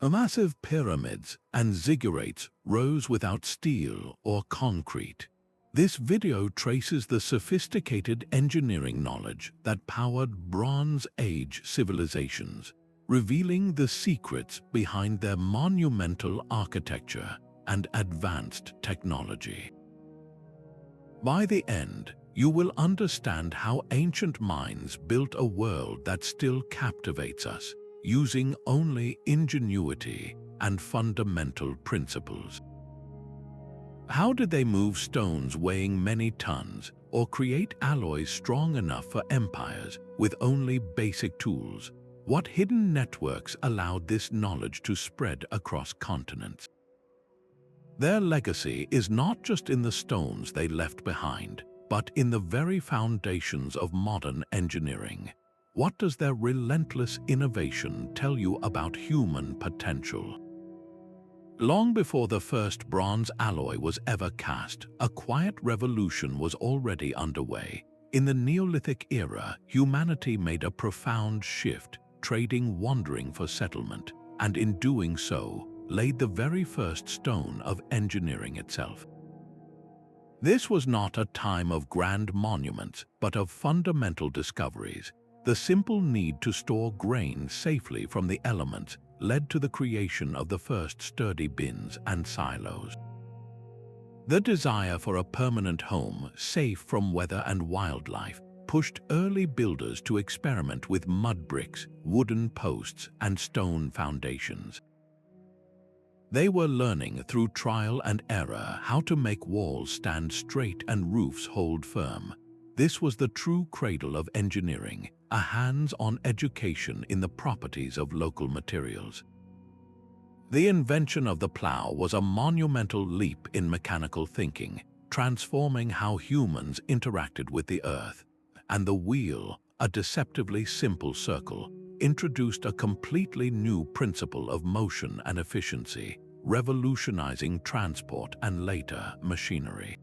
Massive pyramids and ziggurats rose without steel or concrete. This video traces the sophisticated engineering knowledge that powered Bronze Age civilizations, revealing the secrets behind their monumental architecture and advanced technology. By the end, you will understand how ancient minds built a world that still captivates us, using only ingenuity and fundamental principles. How did they move stones weighing many tons or create alloys strong enough for empires with only basic tools? What hidden networks allowed this knowledge to spread across continents? Their legacy is not just in the stones they left behind, but in the very foundations of modern engineering. What does their relentless innovation tell you about human potential? Long before the first bronze alloy was ever cast, a quiet revolution was already underway. In the Neolithic era, humanity made a profound shift, trading wandering for settlement, and in doing so, laid the very first stone of engineering itself. This was not a time of grand monuments, but of fundamental discoveries. The simple need to store grain safely from the elements led to the creation of the first sturdy bins and silos. The desire for a permanent home, safe from weather and wildlife, pushed early builders to experiment with mud bricks, wooden posts, and stone foundations. They were learning through trial and error how to make walls stand straight and roofs hold firm. This was the true cradle of engineering, a hands-on education in the properties of local materials. The invention of the plow was a monumental leap in mechanical thinking, transforming how humans interacted with the earth. And the wheel, a deceptively simple circle, introduced a completely new principle of motion and efficiency, revolutionizing transport and later machinery.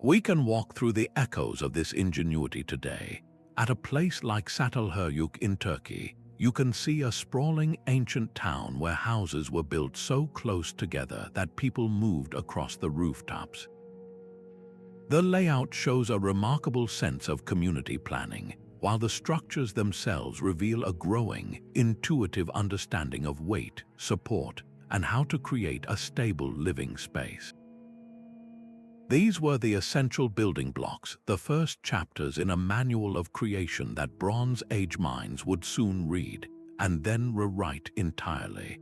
We can walk through the echoes of this ingenuity today. At a place like Çatalhöyük in Turkey, you can see a sprawling ancient town where houses were built so close together that people moved across the rooftops. The layout shows a remarkable sense of community planning, while the structures themselves reveal a growing, intuitive understanding of weight, support, and how to create a stable living space. These were the essential building blocks, the first chapters in a manual of creation that Bronze Age minds would soon read, and then rewrite entirely.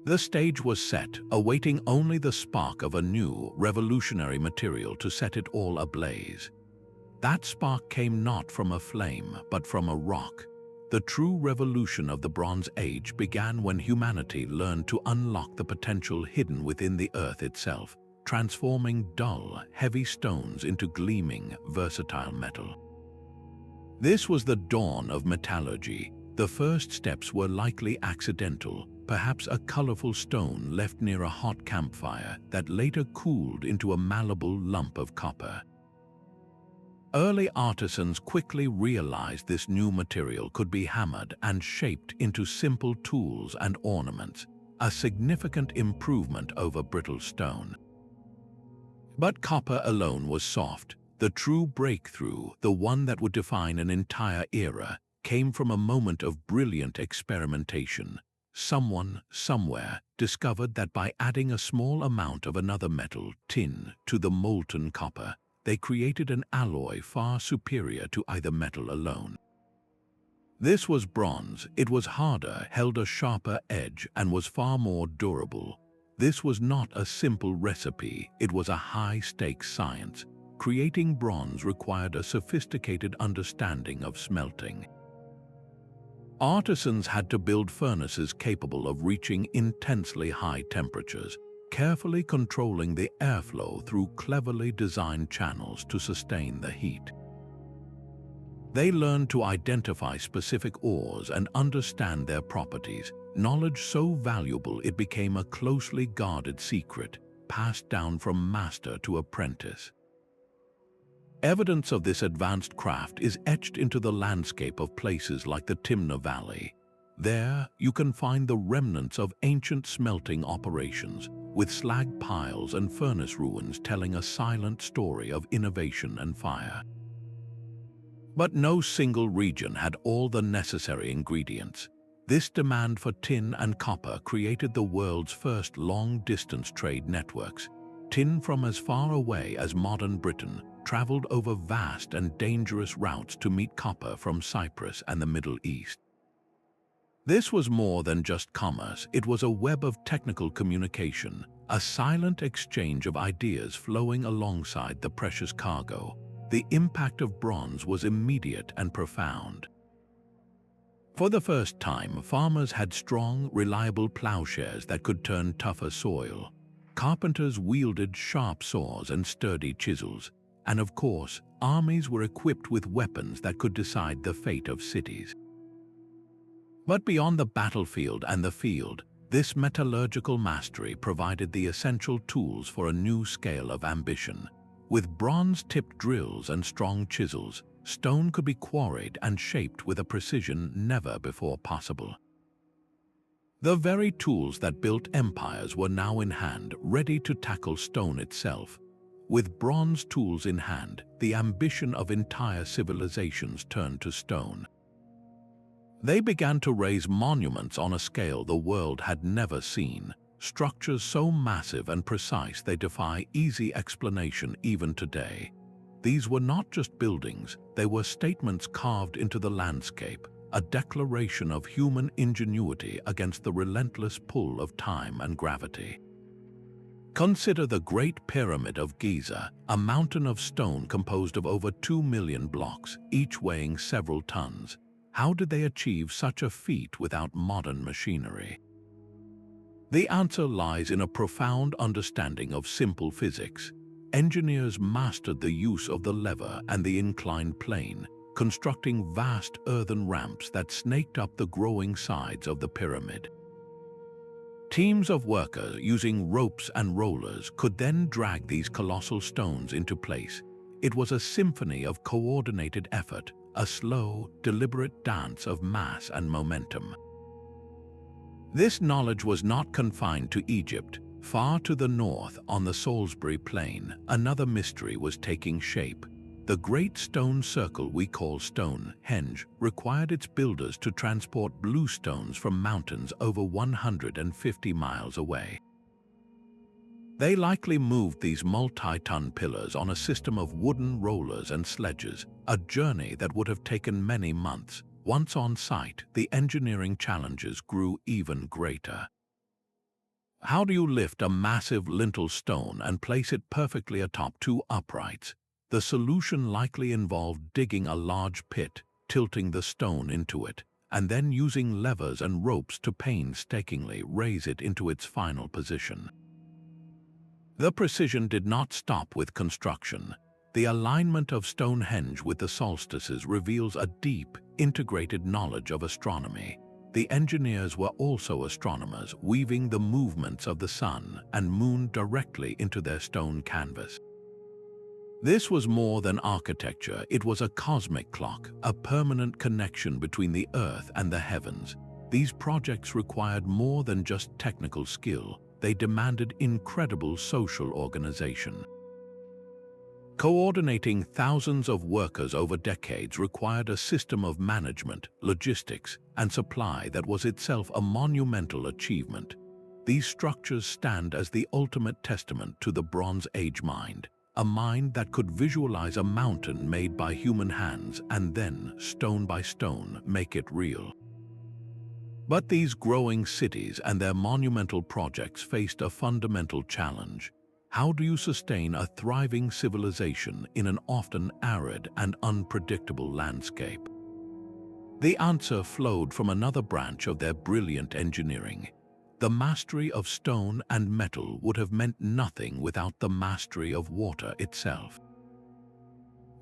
The stage was set, awaiting only the spark of a new, revolutionary material to set it all ablaze. That spark came not from a flame, but from a rock. The true revolution of the Bronze Age began when humanity learned to unlock the potential hidden within the earth itself, transforming dull, heavy stones into gleaming, versatile metal. This was the dawn of metallurgy. The first steps were likely accidental, perhaps a colorful stone left near a hot campfire that later cooled into a malleable lump of copper. Early artisans quickly realized this new material could be hammered and shaped into simple tools and ornaments, a significant improvement over brittle stone. But copper alone was soft. The true breakthrough, the one that would define an entire era, came from a moment of brilliant experimentation. Someone, somewhere, discovered that by adding a small amount of another metal, tin, to the molten copper, they created an alloy far superior to either metal alone. This was bronze. It was harder, held a sharper edge, and was far more durable. This was not a simple recipe, it was a high-stakes science. Creating bronze required a sophisticated understanding of smelting. Artisans had to build furnaces capable of reaching intensely high temperatures, carefully controlling the airflow through cleverly designed channels to sustain the heat. They learned to identify specific ores and understand their properties, knowledge so valuable it became a closely guarded secret, passed down from master to apprentice. Evidence of this advanced craft is etched into the landscape of places like the Timna Valley. There, you can find the remnants of ancient smelting operations, with slag piles and furnace ruins telling a silent story of innovation and fire. But no single region had all the necessary ingredients. This demand for tin and copper created the world's first long-distance trade networks. Tin from as far away as modern Britain traveled over vast and dangerous routes to meet copper from Cyprus and the Middle East. This was more than just commerce, it was a web of technical communication, a silent exchange of ideas flowing alongside the precious cargo. The impact of bronze was immediate and profound. For the first time, farmers had strong, reliable plowshares that could turn tougher soil. Carpenters wielded sharp saws and sturdy chisels. And of course, armies were equipped with weapons that could decide the fate of cities. But beyond the battlefield and the field, this metallurgical mastery provided the essential tools for a new scale of ambition. With bronze-tipped drills and strong chisels, stone could be quarried and shaped with a precision never before possible. The very tools that built empires were now in hand, ready to tackle stone itself. With bronze tools in hand, the ambition of entire civilizations turned to stone. They began to raise monuments on a scale the world had never seen, structures so massive and precise they defy easy explanation even today. These were not just buildings, they were statements carved into the landscape, a declaration of human ingenuity against the relentless pull of time and gravity. Consider the Great Pyramid of Giza, a mountain of stone composed of over 2 million blocks, each weighing several tons. How did they achieve such a feat without modern machinery? The answer lies in a profound understanding of simple physics. Engineers mastered the use of the lever and the inclined plane, constructing vast earthen ramps that snaked up the growing sides of the pyramid. Teams of workers using ropes and rollers could then drag these colossal stones into place. It was a symphony of coordinated effort, a slow, deliberate dance of mass and momentum. This knowledge was not confined to Egypt. Far to the north, on the Salisbury Plain, another mystery was taking shape. The great stone circle we call Stonehenge required its builders to transport bluestones from mountains over 150 miles away. They likely moved these multi-ton pillars on a system of wooden rollers and sledges, a journey that would have taken many months. Once on site, the engineering challenges grew even greater. How do you lift a massive lintel stone and place it perfectly atop two uprights? The solution likely involved digging a large pit, tilting the stone into it, and then using levers and ropes to painstakingly raise it into its final position. The precision did not stop with construction. The alignment of Stonehenge with the solstices reveals a deep, integrated knowledge of astronomy. The engineers were also astronomers, weaving the movements of the sun and moon directly into their stone canvas. This was more than architecture, it was a cosmic clock, a permanent connection between the earth and the heavens. These projects required more than just technical skill, they demanded incredible social organization. Coordinating thousands of workers over decades required a system of management, logistics, and supply that was itself a monumental achievement. These structures stand as the ultimate testament to the Bronze Age mind, a mind that could visualize a mountain made by human hands and then, stone by stone, make it real. But these growing cities and their monumental projects faced a fundamental challenge. How do you sustain a thriving civilization in an often arid and unpredictable landscape? The answer flowed from another branch of their brilliant engineering. The mastery of stone and metal would have meant nothing without the mastery of water itself.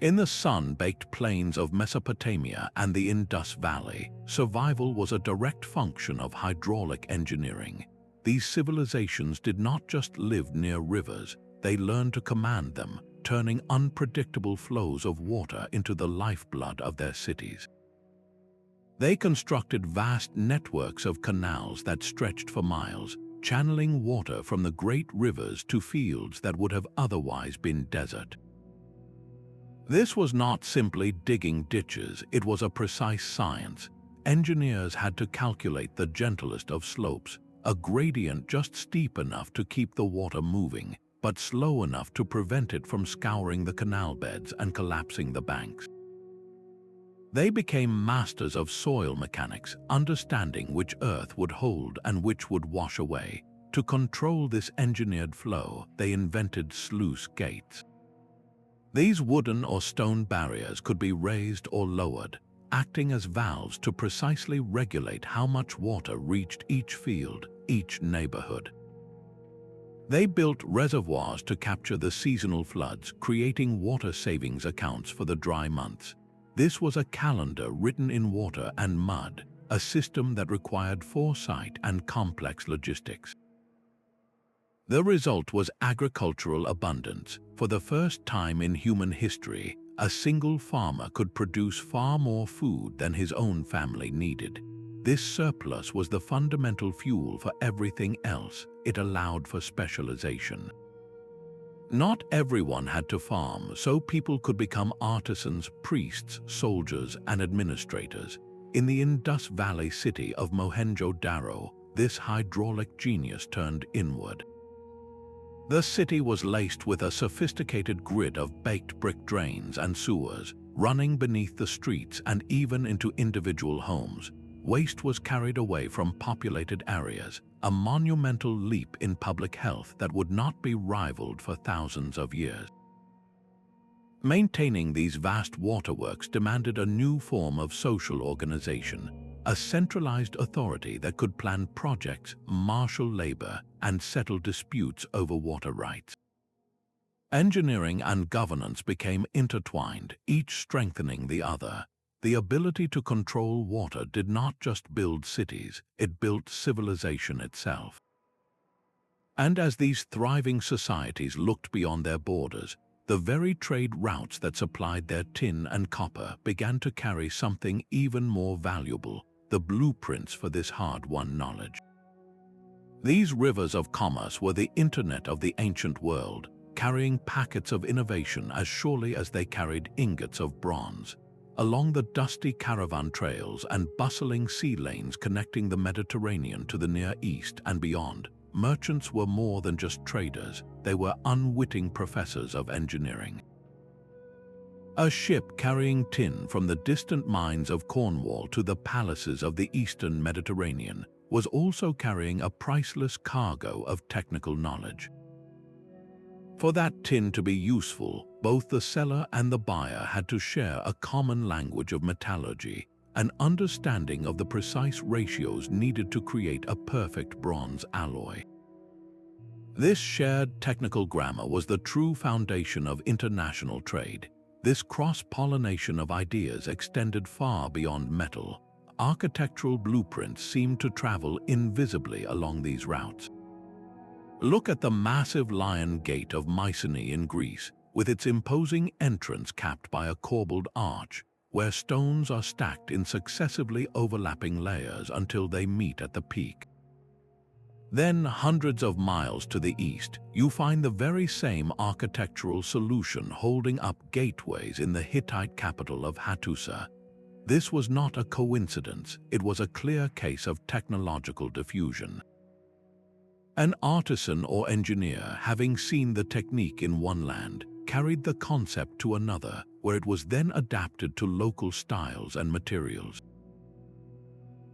In the sun-baked plains of Mesopotamia and the Indus Valley, survival was a direct function of hydraulic engineering. These civilizations did not just live near rivers, they learned to command them, turning unpredictable flows of water into the lifeblood of their cities. They constructed vast networks of canals that stretched for miles, channeling water from the great rivers to fields that would have otherwise been desert. This was not simply digging ditches, it was a precise science. Engineers had to calculate the gentlest of slopes, a gradient just steep enough to keep the water moving, but slow enough to prevent it from scouring the canal beds and collapsing the banks. They became masters of soil mechanics, understanding which earth would hold and which would wash away. To control this engineered flow, they invented sluice gates. These wooden or stone barriers could be raised or lowered, acting as valves to precisely regulate how much water reached each field, each neighborhood. They built reservoirs to capture the seasonal floods, creating water savings accounts for the dry months. This was a calendar written in water and mud, a system that required foresight and complex logistics. The result was agricultural abundance. For the first time in human history, a single farmer could produce far more food than his own family needed. This surplus was the fundamental fuel for everything else. It allowed for specialization. Not everyone had to farm, so people could become artisans, priests, soldiers, and administrators. In the Indus Valley city of Mohenjo-Daro, this hydraulic genius turned inward. The city was laced with a sophisticated grid of baked brick drains and sewers, running beneath the streets and even into individual homes. Waste was carried away from populated areas, a monumental leap in public health that would not be rivaled for thousands of years. Maintaining these vast waterworks demanded a new form of social organization, a centralized authority that could plan projects, marshal labor, and settle disputes over water rights. Engineering and governance became intertwined, each strengthening the other. The ability to control water did not just build cities, it built civilization itself. And as these thriving societies looked beyond their borders, the very trade routes that supplied their tin and copper began to carry something even more valuable, the blueprints for this hard-won knowledge. These rivers of commerce were the internet of the ancient world, carrying packets of innovation as surely as they carried ingots of bronze. Along the dusty caravan trails and bustling sea lanes connecting the Mediterranean to the Near East and beyond, merchants were more than just traders, they were unwitting professors of engineering. A ship carrying tin from the distant mines of Cornwall to the palaces of the eastern Mediterranean was also carrying a priceless cargo of technical knowledge. For that tin to be useful, both the seller and the buyer had to share a common language of metallurgy, an understanding of the precise ratios needed to create a perfect bronze alloy. This shared technical grammar was the true foundation of international trade. This cross-pollination of ideas extended far beyond metal. Architectural blueprints seemed to travel invisibly along these routes. Look at the massive Lion Gate of Mycenae in Greece, with its imposing entrance capped by a corbelled arch, where stones are stacked in successively overlapping layers until they meet at the peak. Then, hundreds of miles to the east, you find the very same architectural solution holding up gateways in the Hittite capital of Hattusa. This was not a coincidence, it was a clear case of technological diffusion. An artisan or engineer, having seen the technique in one land, carried the concept to another, where it was then adapted to local styles and materials.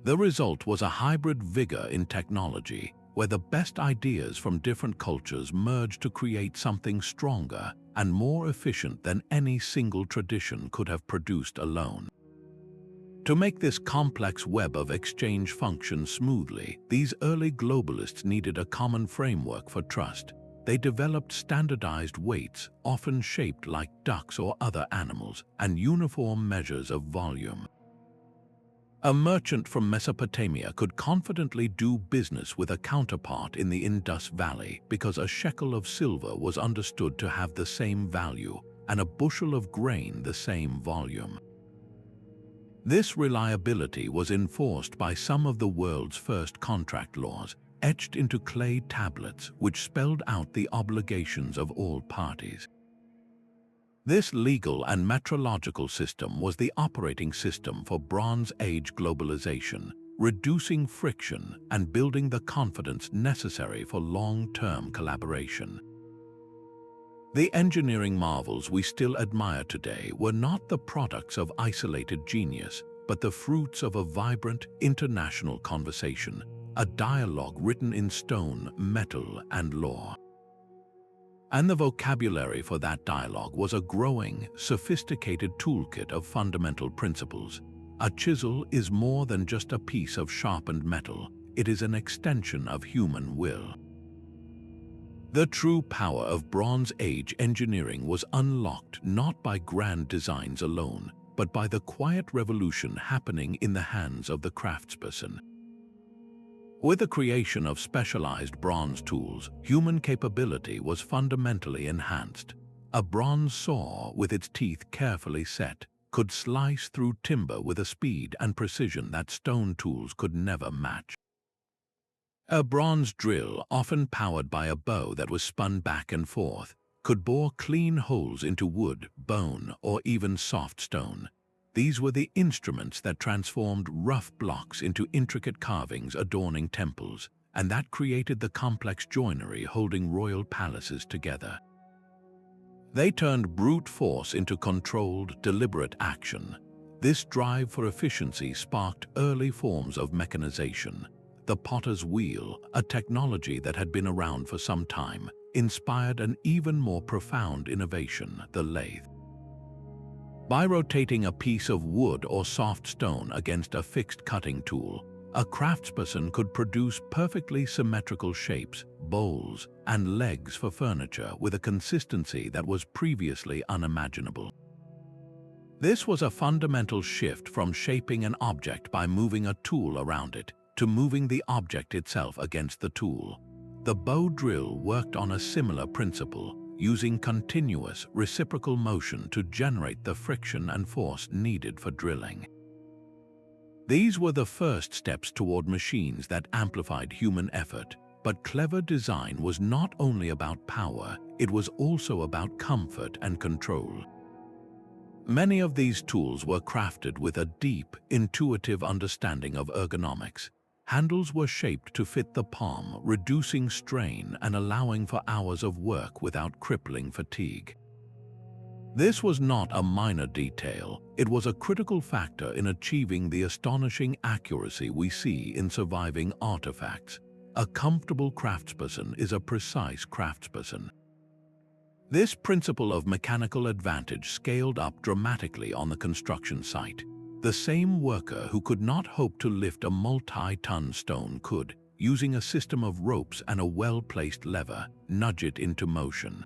The result was a hybrid vigor in technology, where the best ideas from different cultures merged to create something stronger and more efficient than any single tradition could have produced alone. To make this complex web of exchange function smoothly, these early globalists needed a common framework for trust. They developed standardized weights, often shaped like ducks or other animals, and uniform measures of volume. A merchant from Mesopotamia could confidently do business with a counterpart in the Indus Valley because a shekel of silver was understood to have the same value and a bushel of grain the same volume. This reliability was enforced by some of the world's first contract laws, etched into clay tablets which spelled out the obligations of all parties. This legal and metrological system was the operating system for Bronze Age globalization, reducing friction and building the confidence necessary for long-term collaboration. The engineering marvels we still admire today were not the products of isolated genius, but the fruits of a vibrant international conversation, a dialogue written in stone, metal, and law. And the vocabulary for that dialogue was a growing, sophisticated toolkit of fundamental principles. A chisel is more than just a piece of sharpened metal, it is an extension of human will. The true power of Bronze Age engineering was unlocked not by grand designs alone, but by the quiet revolution happening in the hands of the craftsperson. With the creation of specialized bronze tools, human capability was fundamentally enhanced. A bronze saw, with its teeth carefully set, could slice through timber with a speed and precision that stone tools could never match. A bronze drill, often powered by a bow that was spun back and forth, could bore clean holes into wood, bone, or even soft stone. These were the instruments that transformed rough blocks into intricate carvings adorning temples, and that created the complex joinery holding royal palaces together. They turned brute force into controlled, deliberate action. This drive for efficiency sparked early forms of mechanization. The potter's wheel, a technology that had been around for some time, inspired an even more profound innovation, the lathe. By rotating a piece of wood or soft stone against a fixed cutting tool, a craftsperson could produce perfectly symmetrical shapes, bowls, and legs for furniture with a consistency that was previously unimaginable. This was a fundamental shift from shaping an object by moving a tool around it to moving the object itself against the tool. The bow drill worked on a similar principle, using continuous, reciprocal motion to generate the friction and force needed for drilling. These were the first steps toward machines that amplified human effort, but clever design was not only about power, it was also about comfort and control. Many of these tools were crafted with a deep, intuitive understanding of ergonomics. Handles were shaped to fit the palm, reducing strain and allowing for hours of work without crippling fatigue. This was not a minor detail, it was a critical factor in achieving the astonishing accuracy we see in surviving artifacts. A comfortable craftsperson is a precise craftsperson. This principle of mechanical advantage scaled up dramatically on the construction site. The same worker who could not hope to lift a multi-ton stone could, using a system of ropes and a well-placed lever, nudge it into motion.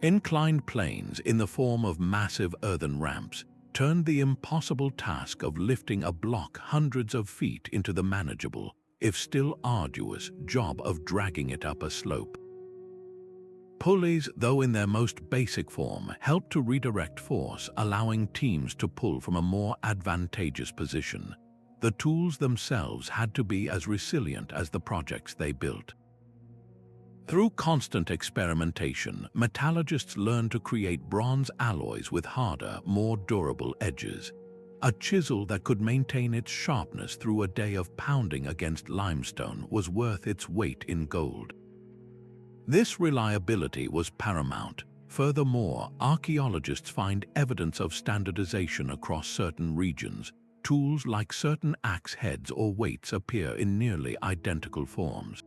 Inclined planes in the form of massive earthen ramps turned the impossible task of lifting a block hundreds of feet into the manageable, if still arduous, job of dragging it up a slope. Pulleys, though in their most basic form, helped to redirect force, allowing teams to pull from a more advantageous position. The tools themselves had to be as resilient as the projects they built. Through constant experimentation, metallurgists learned to create bronze alloys with harder, more durable edges. A chisel that could maintain its sharpness through a day of pounding against limestone was worth its weight in gold. This reliability was paramount. Furthermore, archaeologists find evidence of standardization across certain regions. Tools like certain axe heads or weights appear in nearly identical forms.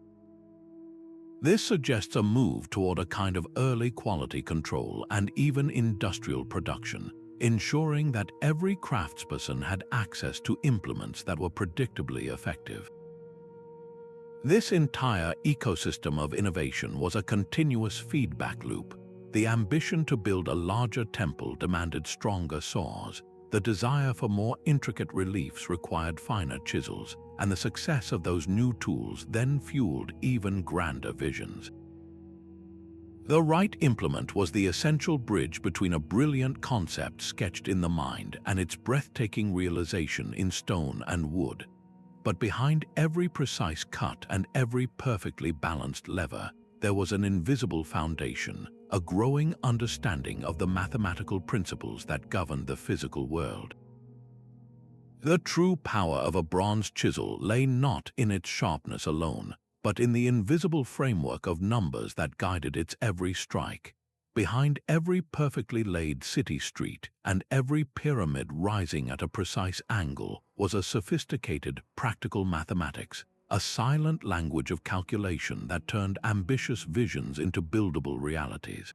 This suggests a move toward a kind of early quality control and even industrial production, ensuring that every craftsperson had access to implements that were predictably effective. This entire ecosystem of innovation was a continuous feedback loop. The ambition to build a larger temple demanded stronger saws. The desire for more intricate reliefs required finer chisels, and the success of those new tools then fueled even grander visions. The right implement was the essential bridge between a brilliant concept sketched in the mind and its breathtaking realization in stone and wood. But behind every precise cut and every perfectly balanced lever, there was an invisible foundation, a growing understanding of the mathematical principles that govern the physical world. The true power of a bronze chisel lay not in its sharpness alone, but in the invisible framework of numbers that guided its every strike. Behind every perfectly laid city street and every pyramid rising at a precise angle was a sophisticated, practical mathematics, a silent language of calculation that turned ambitious visions into buildable realities.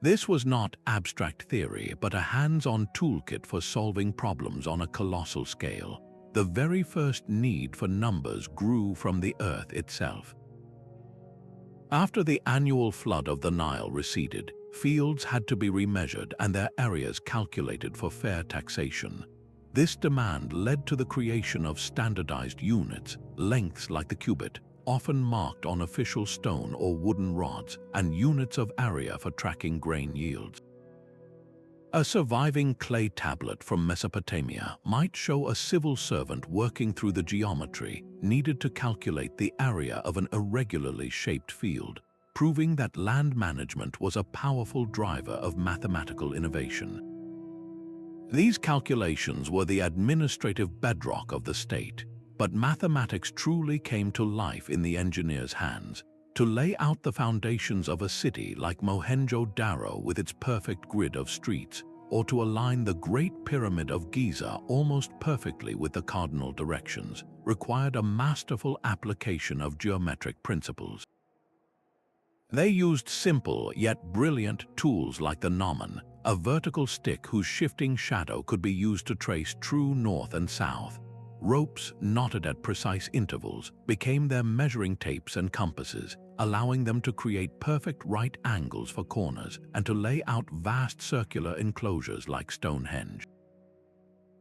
This was not abstract theory, but a hands-on toolkit for solving problems on a colossal scale. The very first need for numbers grew from the earth itself. After the annual flood of the Nile receded, fields had to be remeasured and their areas calculated for fair taxation. This demand led to the creation of standardized units, lengths like the cubit, often marked on official stone or wooden rods, and units of area for tracking grain yields. A surviving clay tablet from Mesopotamia might show a civil servant working through the geometry needed to calculate the area of an irregularly shaped field, proving that land management was a powerful driver of mathematical innovation. These calculations were the administrative bedrock of the state, but mathematics truly came to life in the engineer's hands. To lay out the foundations of a city like Mohenjo-Daro with its perfect grid of streets, or to align the Great Pyramid of Giza almost perfectly with the cardinal directions, required a masterful application of geometric principles. They used simple yet brilliant tools like the Nomen, a vertical stick whose shifting shadow could be used to trace true north and south. Ropes knotted at precise intervals became their measuring tapes and compasses, allowing them to create perfect right angles for corners and to lay out vast circular enclosures like Stonehenge.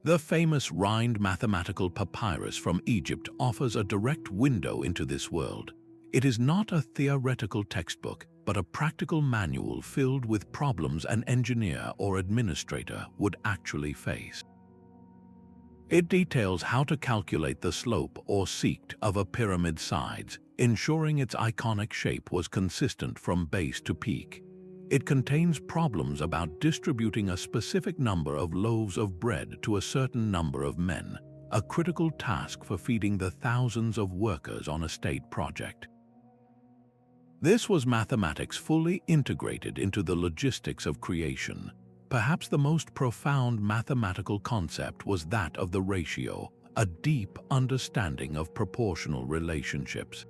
The famous Rhind mathematical papyrus from Egypt offers a direct window into this world. It is not a theoretical textbook, but a practical manual filled with problems an engineer or administrator would actually face. It details how to calculate the slope or sect of a pyramid's sides, ensuring its iconic shape was consistent from base to peak. It contains problems about distributing a specific number of loaves of bread to a certain number of men, a critical task for feeding the thousands of workers on a state project. This was mathematics fully integrated into the logistics of creation. Perhaps the most profound mathematical concept was that of the ratio, a deep understanding of proportional relationships.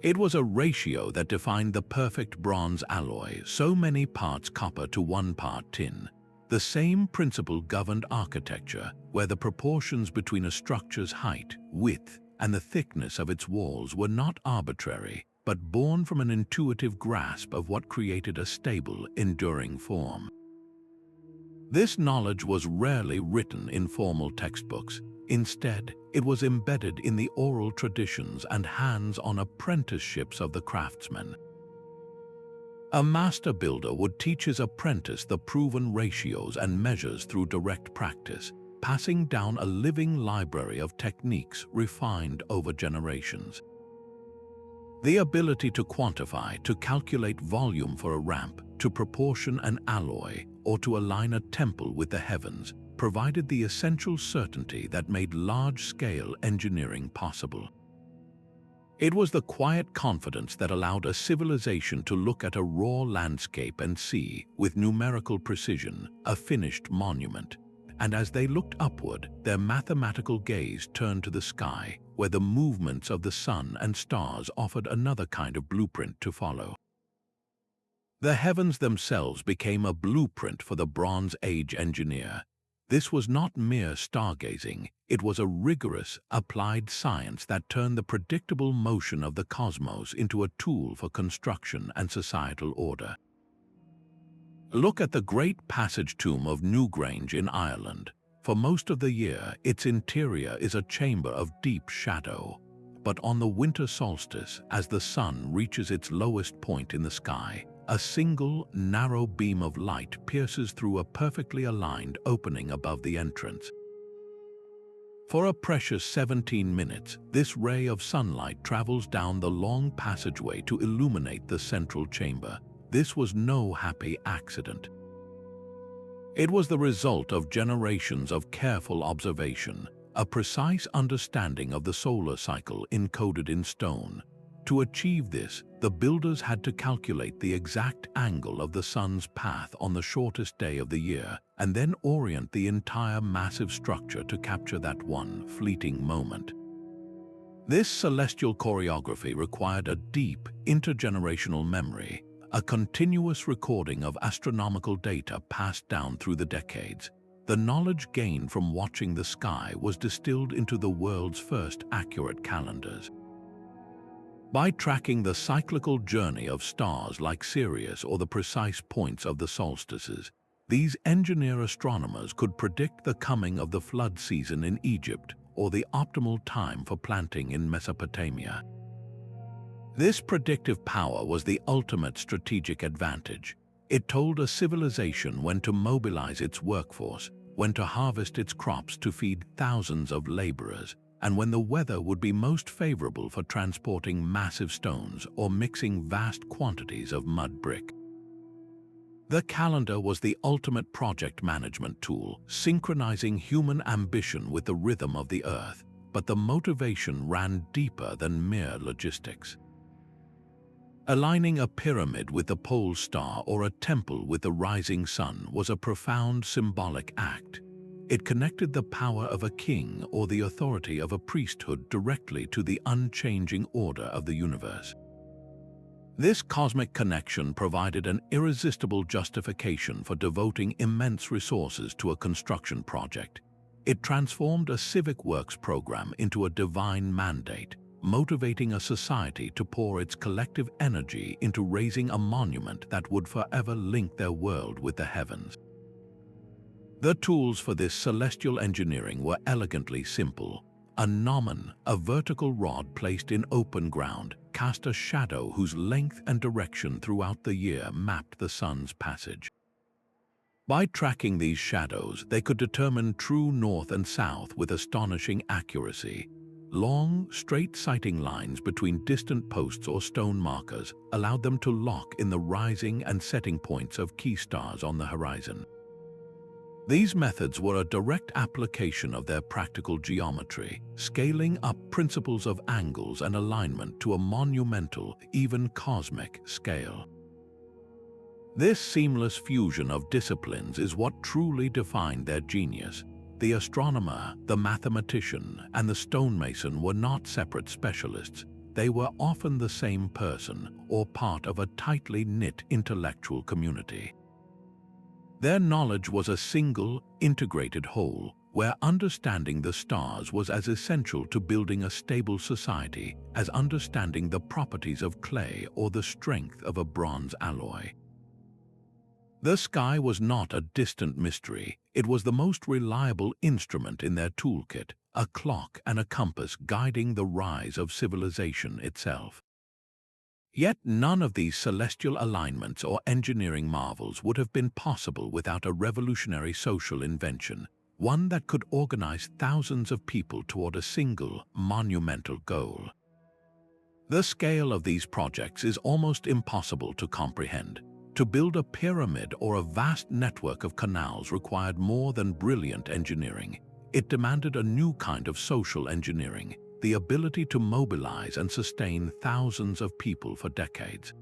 It was a ratio that defined the perfect bronze alloy, so many parts copper to 1 part tin. The same principle governed architecture, where the proportions between a structure's height, width, and the thickness of its walls were not arbitrary, but born from an intuitive grasp of what created a stable, enduring form. This knowledge was rarely written in formal textbooks. Instead, it was embedded in the oral traditions and hands-on apprenticeships of the craftsmen. A master builder would teach his apprentice the proven ratios and measures through direct practice, passing down a living library of techniques refined over generations. The ability to quantify, to calculate volume for a ramp, to proportion an alloy, or to align a temple with the heavens, provided the essential certainty that made large-scale engineering possible. It was the quiet confidence that allowed a civilization to look at a raw landscape and see, with numerical precision, a finished monument. And as they looked upward, their mathematical gaze turned to the sky, where the movements of the sun and stars offered another kind of blueprint to follow. The heavens themselves became a blueprint for the Bronze Age engineer. This was not mere stargazing, it was a rigorous, applied science that turned the predictable motion of the cosmos into a tool for construction and societal order. Look at the great passage tomb of Newgrange in Ireland. For most of the year, its interior is a chamber of deep shadow. but on the winter solstice, as the sun reaches its lowest point in the sky, a single, narrow beam of light pierces through a perfectly aligned opening above the entrance. For a precious 17 minutes, this ray of sunlight travels down the long passageway to illuminate the central chamber. This was no happy accident. It was the result of generations of careful observation, a precise understanding of the solar cycle encoded in stone. To achieve this, the builders had to calculate the exact angle of the sun's path on the shortest day of the year, and then orient the entire massive structure to capture that one fleeting moment. This celestial choreography required a deep, intergenerational memory, a continuous recording of astronomical data passed down through the decades. The knowledge gained from watching the sky was distilled into the world's first accurate calendars. By tracking the cyclical journey of stars like Sirius or the precise points of the solstices, these engineer astronomers could predict the coming of the flood season in Egypt or the optimal time for planting in Mesopotamia. This predictive power was the ultimate strategic advantage. It told a civilization when to mobilize its workforce, when to harvest its crops to feed thousands of laborers, and when the weather would be most favorable for transporting massive stones or mixing vast quantities of mud brick. The calendar was the ultimate project management tool, synchronizing human ambition with the rhythm of the earth, but the motivation ran deeper than mere logistics. Aligning a pyramid with the pole star or a temple with the rising sun was a profound symbolic act. It connected the power of a king or the authority of a priesthood directly to the unchanging order of the universe. This cosmic connection provided an irresistible justification for devoting immense resources to a construction project. It transformed a civic works program into a divine mandate, motivating a society to pour its collective energy into raising a monument that would forever link their world with the heavens. The tools for this celestial engineering were elegantly simple. A Nomen, a vertical rod placed in open ground, cast a shadow whose length and direction throughout the year mapped the sun's passage. By tracking these shadows, they could determine true north and south with astonishing accuracy. Long, straight sighting lines between distant posts or stone markers allowed them to lock in the rising and setting points of key stars on the horizon. These methods were a direct application of their practical geometry, scaling up principles of angles and alignment to a monumental, even cosmic, scale. This seamless fusion of disciplines is what truly defined their genius. The astronomer, the mathematician, and the stonemason were not separate specialists. They were often the same person or part of a tightly knit intellectual community. Their knowledge was a single, integrated whole, where understanding the stars was as essential to building a stable society as understanding the properties of clay or the strength of a bronze alloy. The sky was not a distant mystery. It was the most reliable instrument in their toolkit, a clock and a compass guiding the rise of civilization itself. Yet none of these celestial alignments or engineering marvels would have been possible without a revolutionary social invention, one that could organize thousands of people toward a single, monumental goal. The scale of these projects is almost impossible to comprehend. To build a pyramid or a vast network of canals required more than brilliant engineering. It demanded a new kind of social engineering, the ability to mobilize and sustain thousands of people for decades.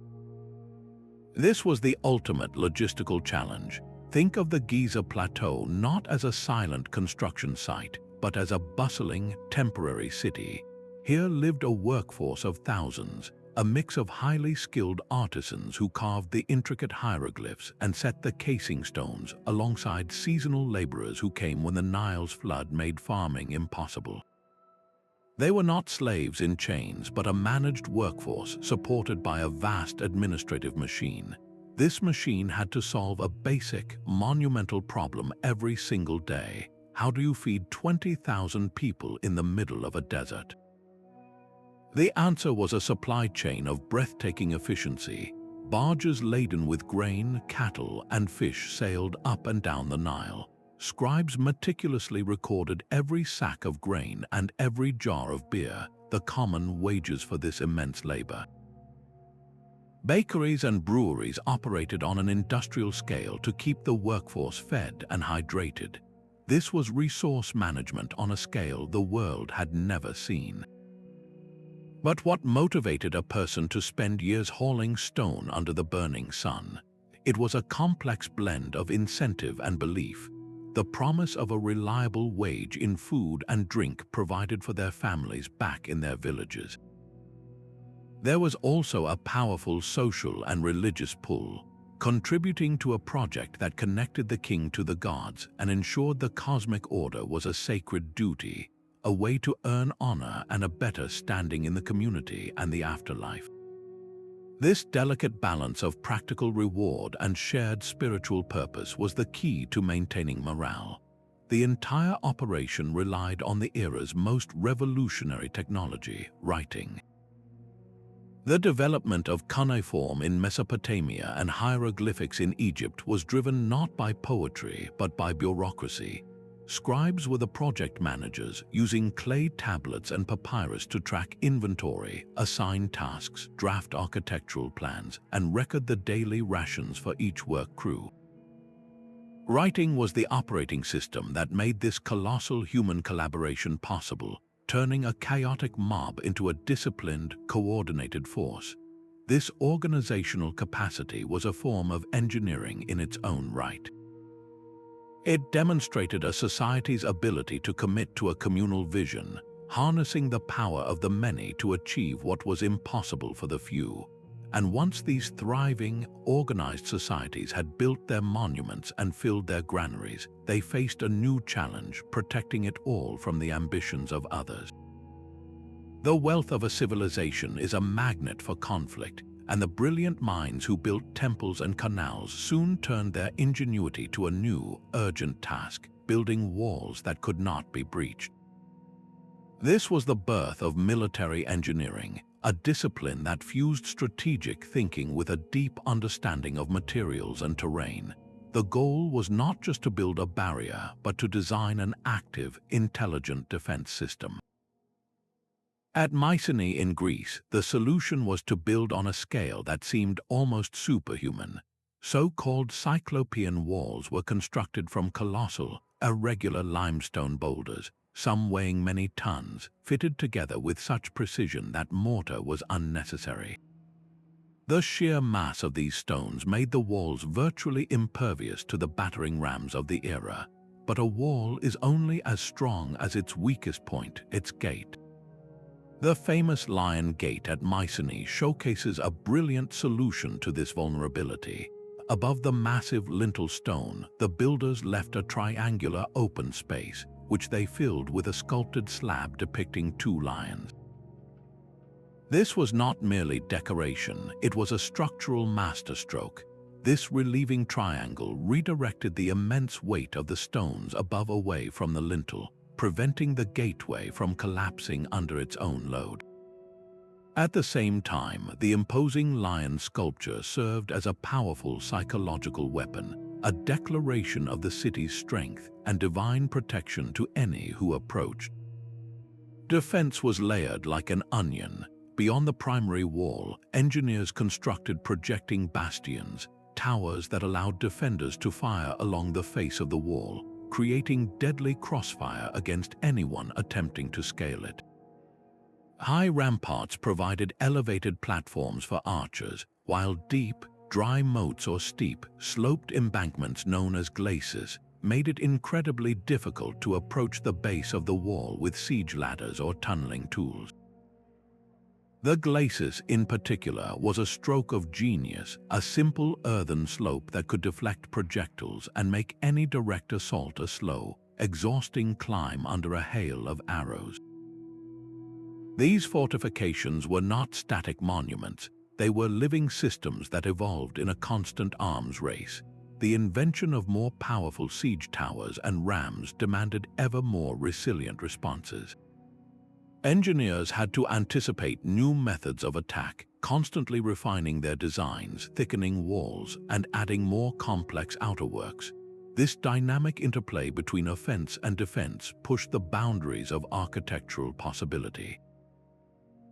This was the ultimate logistical challenge. Think of the Giza Plateau not as a silent construction site, but as a bustling, temporary city. Here lived a workforce of thousands, a mix of highly skilled artisans who carved the intricate hieroglyphs and set the casing stones alongside seasonal laborers who came when the Nile's flood made farming impossible. They were not slaves in chains, but a managed workforce supported by a vast administrative machine. This machine had to solve a basic, monumental problem every single day. How do you feed 20,000 people in the middle of a desert? The answer was a supply chain of breathtaking efficiency. Barges laden with grain, cattle, and fish sailed up and down the Nile. Scribes meticulously recorded every sack of grain and every jar of beer, the common wages for this immense labor. Bakeries and breweries operated on an industrial scale to keep the workforce fed and hydrated. This was resource management on a scale the world had never seen. But what motivated a person to spend years hauling stone under the burning sun? It was a complex blend of incentive and belief. The promise of a reliable wage in food and drink provided for their families back in their villages. There was also a powerful social and religious pull, contributing to a project that connected the king to the gods and ensured the cosmic order was a sacred duty, a way to earn honor and a better standing in the community and the afterlife. This delicate balance of practical reward and shared spiritual purpose was the key to maintaining morale. The entire operation relied on the era's most revolutionary technology, writing. The development of cuneiform in Mesopotamia and hieroglyphics in Egypt was driven not by poetry but by bureaucracy. Scribes were the project managers, using clay tablets and papyrus to track inventory, assign tasks, draft architectural plans, and record the daily rations for each work crew. Writing was the operating system that made this colossal human collaboration possible, turning a chaotic mob into a disciplined, coordinated force. This organizational capacity was a form of engineering in its own right. It demonstrated a society's ability to commit to a communal vision, harnessing the power of the many to achieve what was impossible for the few. And once these thriving, organized societies had built their monuments and filled their granaries, they faced a new challenge, protecting it all from the ambitions of others. The wealth of a civilization is a magnet for conflict, and the brilliant minds who built temples and canals soon turned their ingenuity to a new, urgent task, building walls that could not be breached. This was the birth of military engineering, a discipline that fused strategic thinking with a deep understanding of materials and terrain. The goal was not just to build a barrier, but to design an active, intelligent defense system. At Mycenae in Greece, the solution was to build on a scale that seemed almost superhuman. So-called Cyclopean walls were constructed from colossal, irregular limestone boulders, some weighing many tons, fitted together with such precision that mortar was unnecessary. The sheer mass of these stones made the walls virtually impervious to the battering rams of the era. But a wall is only as strong as its weakest point, its gate. The famous Lion Gate at Mycenae showcases a brilliant solution to this vulnerability. Above the massive lintel stone, the builders left a triangular open space, which they filled with a sculpted slab depicting two lions. This was not merely decoration, it was a structural masterstroke. This relieving triangle redirected the immense weight of the stones above away from the lintel, preventing the gateway from collapsing under its own load. At the same time, the imposing lion sculpture served as a powerful psychological weapon, a declaration of the city's strength and divine protection to any who approached. Defense was layered like an onion. Beyond the primary wall, engineers constructed projecting bastions, towers that allowed defenders to fire along the face of the wall, creating deadly crossfire against anyone attempting to scale it. High ramparts provided elevated platforms for archers, while deep, dry moats or steep, sloped embankments known as glacis made it incredibly difficult to approach the base of the wall with siege ladders or tunneling tools. The glacis, in particular, was a stroke of genius, a simple earthen slope that could deflect projectiles and make any direct assault a slow, exhausting climb under a hail of arrows. These fortifications were not static monuments, they were living systems that evolved in a constant arms race. The invention of more powerful siege towers and rams demanded ever more resilient responses. Engineers had to anticipate new methods of attack, constantly refining their designs, thickening walls, and adding more complex outerworks. This dynamic interplay between offense and defense pushed the boundaries of architectural possibility.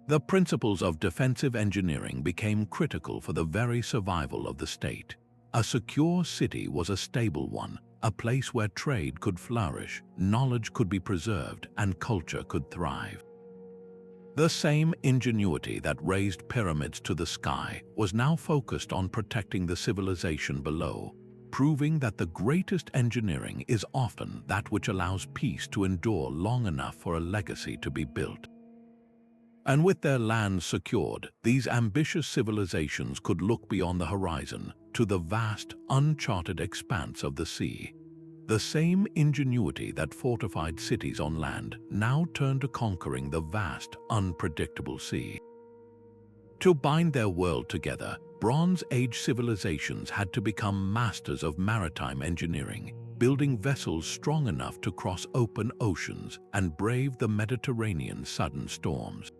The principles of defensive engineering became critical for the very survival of the state. A secure city was a stable one, a place where trade could flourish, knowledge could be preserved, and culture could thrive. The same ingenuity that raised pyramids to the sky was now focused on protecting the civilization below, proving that the greatest engineering is often that which allows peace to endure long enough for a legacy to be built. And with their lands secured, these ambitious civilizations could look beyond the horizon to the vast, uncharted expanse of the sea. The same ingenuity that fortified cities on land now turned to conquering the vast, unpredictable sea. To bind their world together, Bronze Age civilizations had to become masters of maritime engineering, building vessels strong enough to cross open oceans and brave the Mediterranean's sudden storms.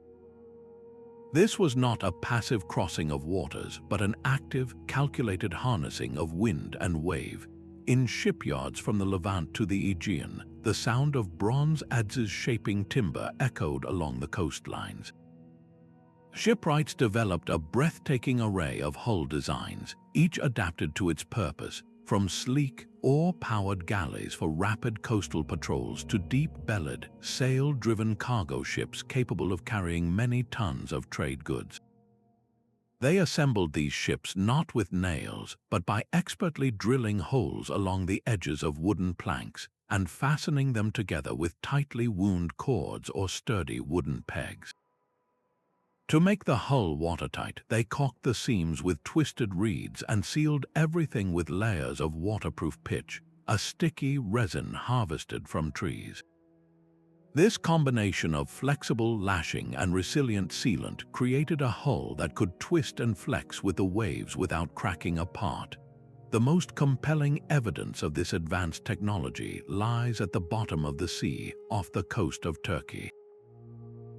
This was not a passive crossing of waters, but an active, calculated harnessing of wind and wave. In shipyards from the Levant to the Aegean, the sound of bronze adzes shaping timber echoed along the coastlines. Shipwrights developed a breathtaking array of hull designs, each adapted to its purpose, from sleek, oar-powered galleys for rapid coastal patrols to deep-bellied, sail-driven cargo ships capable of carrying many tons of trade goods. They assembled these ships not with nails, but by expertly drilling holes along the edges of wooden planks and fastening them together with tightly wound cords or sturdy wooden pegs. To make the hull watertight, they caulked the seams with twisted reeds and sealed everything with layers of waterproof pitch, a sticky resin harvested from trees. This combination of flexible lashing and resilient sealant created a hull that could twist and flex with the waves without cracking apart. The most compelling evidence of this advanced technology lies at the bottom of the sea off the coast of Turkey.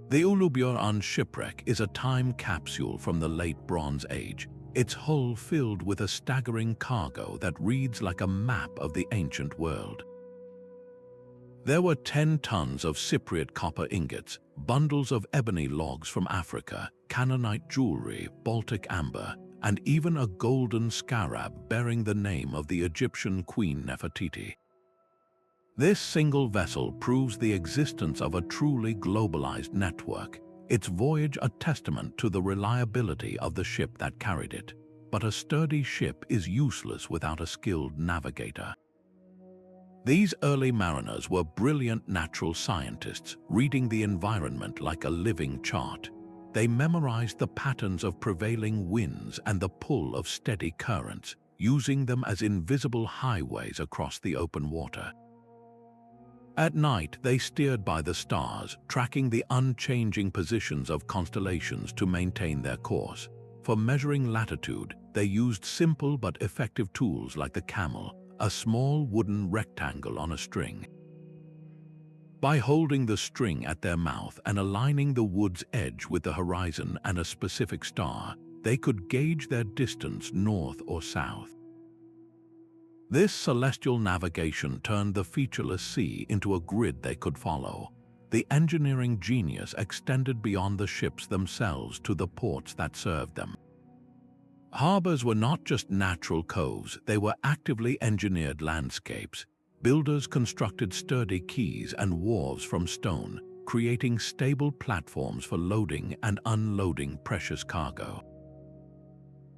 The Uluburun shipwreck is a time capsule from the late Bronze Age, its hull filled with a staggering cargo that reads like a map of the ancient world. There were 10 tons of Cypriot copper ingots, bundles of ebony logs from Africa, Canaanite jewelry, Baltic amber, and even a golden scarab bearing the name of the Egyptian Queen Nefertiti. This single vessel proves the existence of a truly globalized network, its voyage a testament to the reliability of the ship that carried it. But a sturdy ship is useless without a skilled navigator. These early mariners were brilliant natural scientists, reading the environment like a living chart. They memorized the patterns of prevailing winds and the pull of steady currents, using them as invisible highways across the open water. At night, they steered by the stars, tracking the unchanging positions of constellations to maintain their course. For measuring latitude, they used simple but effective tools like the camel, a small wooden rectangle on a string. By holding the string at their mouth and aligning the wood's edge with the horizon and a specific star, they could gauge their distance north or south. This celestial navigation turned the featureless sea into a grid they could follow. The engineering genius extended beyond the ships themselves to the ports that served them. Harbors were not just natural coves, they were actively engineered landscapes. Builders constructed sturdy quays and wharves from stone, creating stable platforms for loading and unloading precious cargo.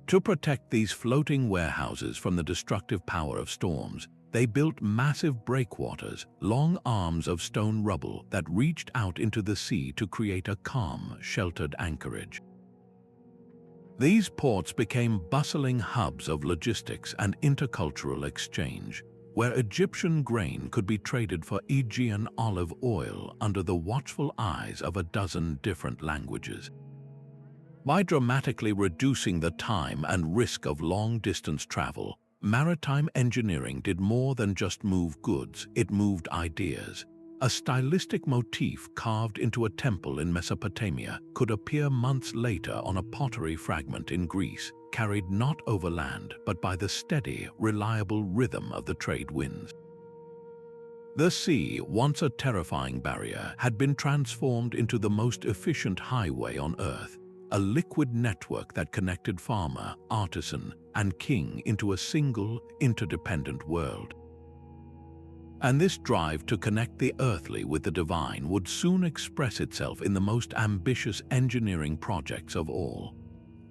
To protect these floating warehouses from the destructive power of storms, they built massive breakwaters, long arms of stone rubble that reached out into the sea to create a calm, sheltered anchorage. These ports became bustling hubs of logistics and intercultural exchange, where Egyptian grain could be traded for Aegean olive oil under the watchful eyes of a dozen different languages. By dramatically reducing the time and risk of long-distance travel, maritime engineering did more than just move goods, it moved ideas. A stylistic motif carved into a temple in Mesopotamia could appear months later on a pottery fragment in Greece, carried not over land but by the steady, reliable rhythm of the trade winds. The sea, once a terrifying barrier, had been transformed into the most efficient highway on Earth, a liquid network that connected farmer, artisan, and king into a single, interdependent world. And this drive to connect the earthly with the divine would soon express itself in the most ambitious engineering projects of all.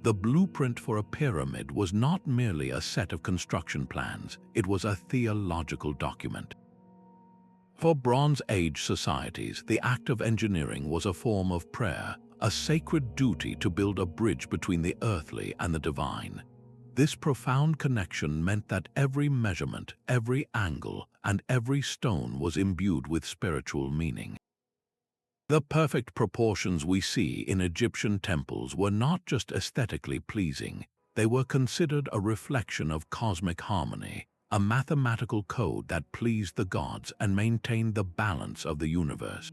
The blueprint for a pyramid was not merely a set of construction plans, it was a theological document. For Bronze Age societies, the act of engineering was a form of prayer, a sacred duty to build a bridge between the earthly and the divine. This profound connection meant that every measurement, every angle, and every stone was imbued with spiritual meaning. The perfect proportions we see in Egyptian temples were not just aesthetically pleasing, they were considered a reflection of cosmic harmony, a mathematical code that pleased the gods and maintained the balance of the universe.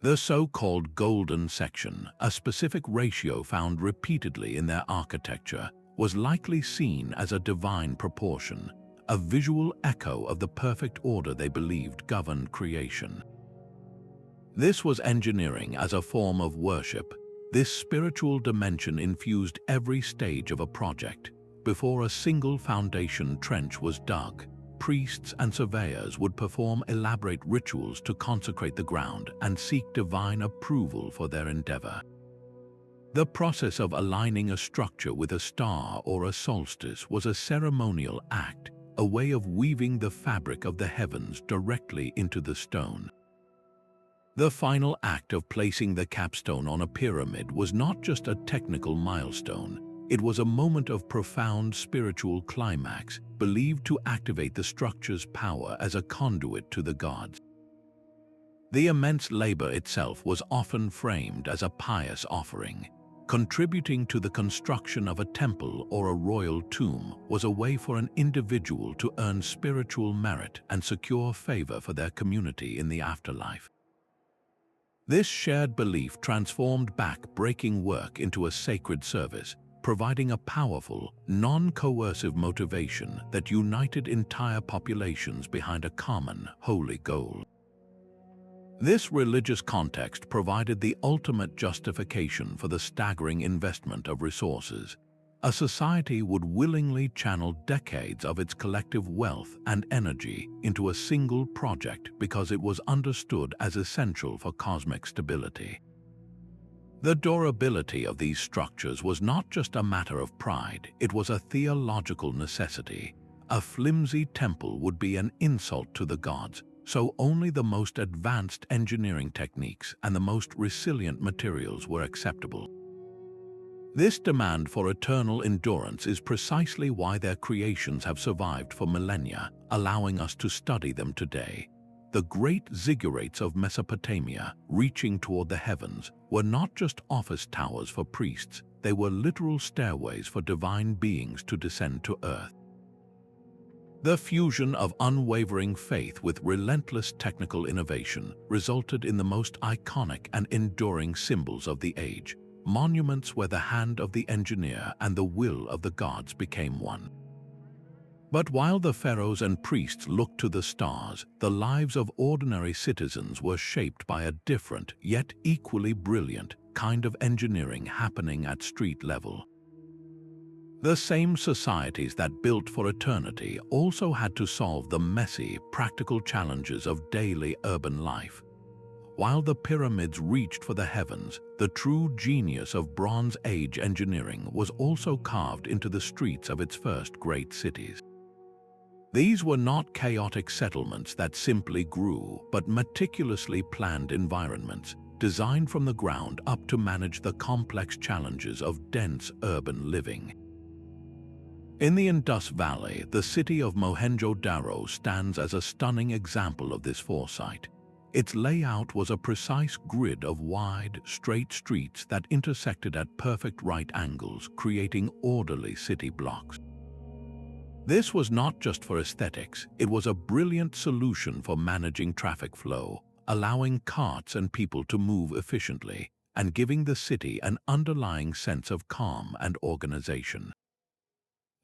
The so-called golden section, a specific ratio found repeatedly in their architecture, was likely seen as a divine proportion, a visual echo of the perfect order they believed governed creation. This was engineering as a form of worship. This spiritual dimension infused every stage of a project. Before a single foundation trench was dug, priests and surveyors would perform elaborate rituals to consecrate the ground and seek divine approval for their endeavor. The process of aligning a structure with a star or a solstice was a ceremonial act, a way of weaving the fabric of the heavens directly into the stone. The final act of placing the capstone on a pyramid was not just a technical milestone, it was a moment of profound spiritual climax, believed to activate the structure's power as a conduit to the gods. The immense labor itself was often framed as a pious offering. Contributing to the construction of a temple or a royal tomb was a way for an individual to earn spiritual merit and secure favor for their community in the afterlife. This shared belief transformed back-breaking work into a sacred service, providing a powerful, non-coercive motivation that united entire populations behind a common, holy goal. This religious context provided the ultimate justification for the staggering investment of resources. A society would willingly channel decades of its collective wealth and energy into a single project because it was understood as essential for cosmic stability. The durability of these structures was not just a matter of pride, it was a theological necessity. A flimsy temple would be an insult to the gods, so only the most advanced engineering techniques and the most resilient materials were acceptable. This demand for eternal endurance is precisely why their creations have survived for millennia, allowing us to study them today. The great ziggurats of Mesopotamia, reaching toward the heavens, were not just office towers for priests, they were literal stairways for divine beings to descend to earth. The fusion of unwavering faith with relentless technical innovation resulted in the most iconic and enduring symbols of the age, monuments where the hand of the engineer and the will of the gods became one. But while the pharaohs and priests looked to the stars, the lives of ordinary citizens were shaped by a different, yet equally brilliant, kind of engineering happening at street level. The same societies that built for eternity also had to solve the messy, practical challenges of daily urban life. While the pyramids reached for the heavens, the true genius of Bronze Age engineering was also carved into the streets of its first great cities. These were not chaotic settlements that simply grew, but meticulously planned environments, designed from the ground up to manage the complex challenges of dense urban living. In the Indus Valley, the city of Mohenjo-Daro stands as a stunning example of this foresight. Its layout was a precise grid of wide, straight streets that intersected at perfect right angles, creating orderly city blocks. This was not just for aesthetics, it was a brilliant solution for managing traffic flow, allowing carts and people to move efficiently, and giving the city an underlying sense of calm and organization.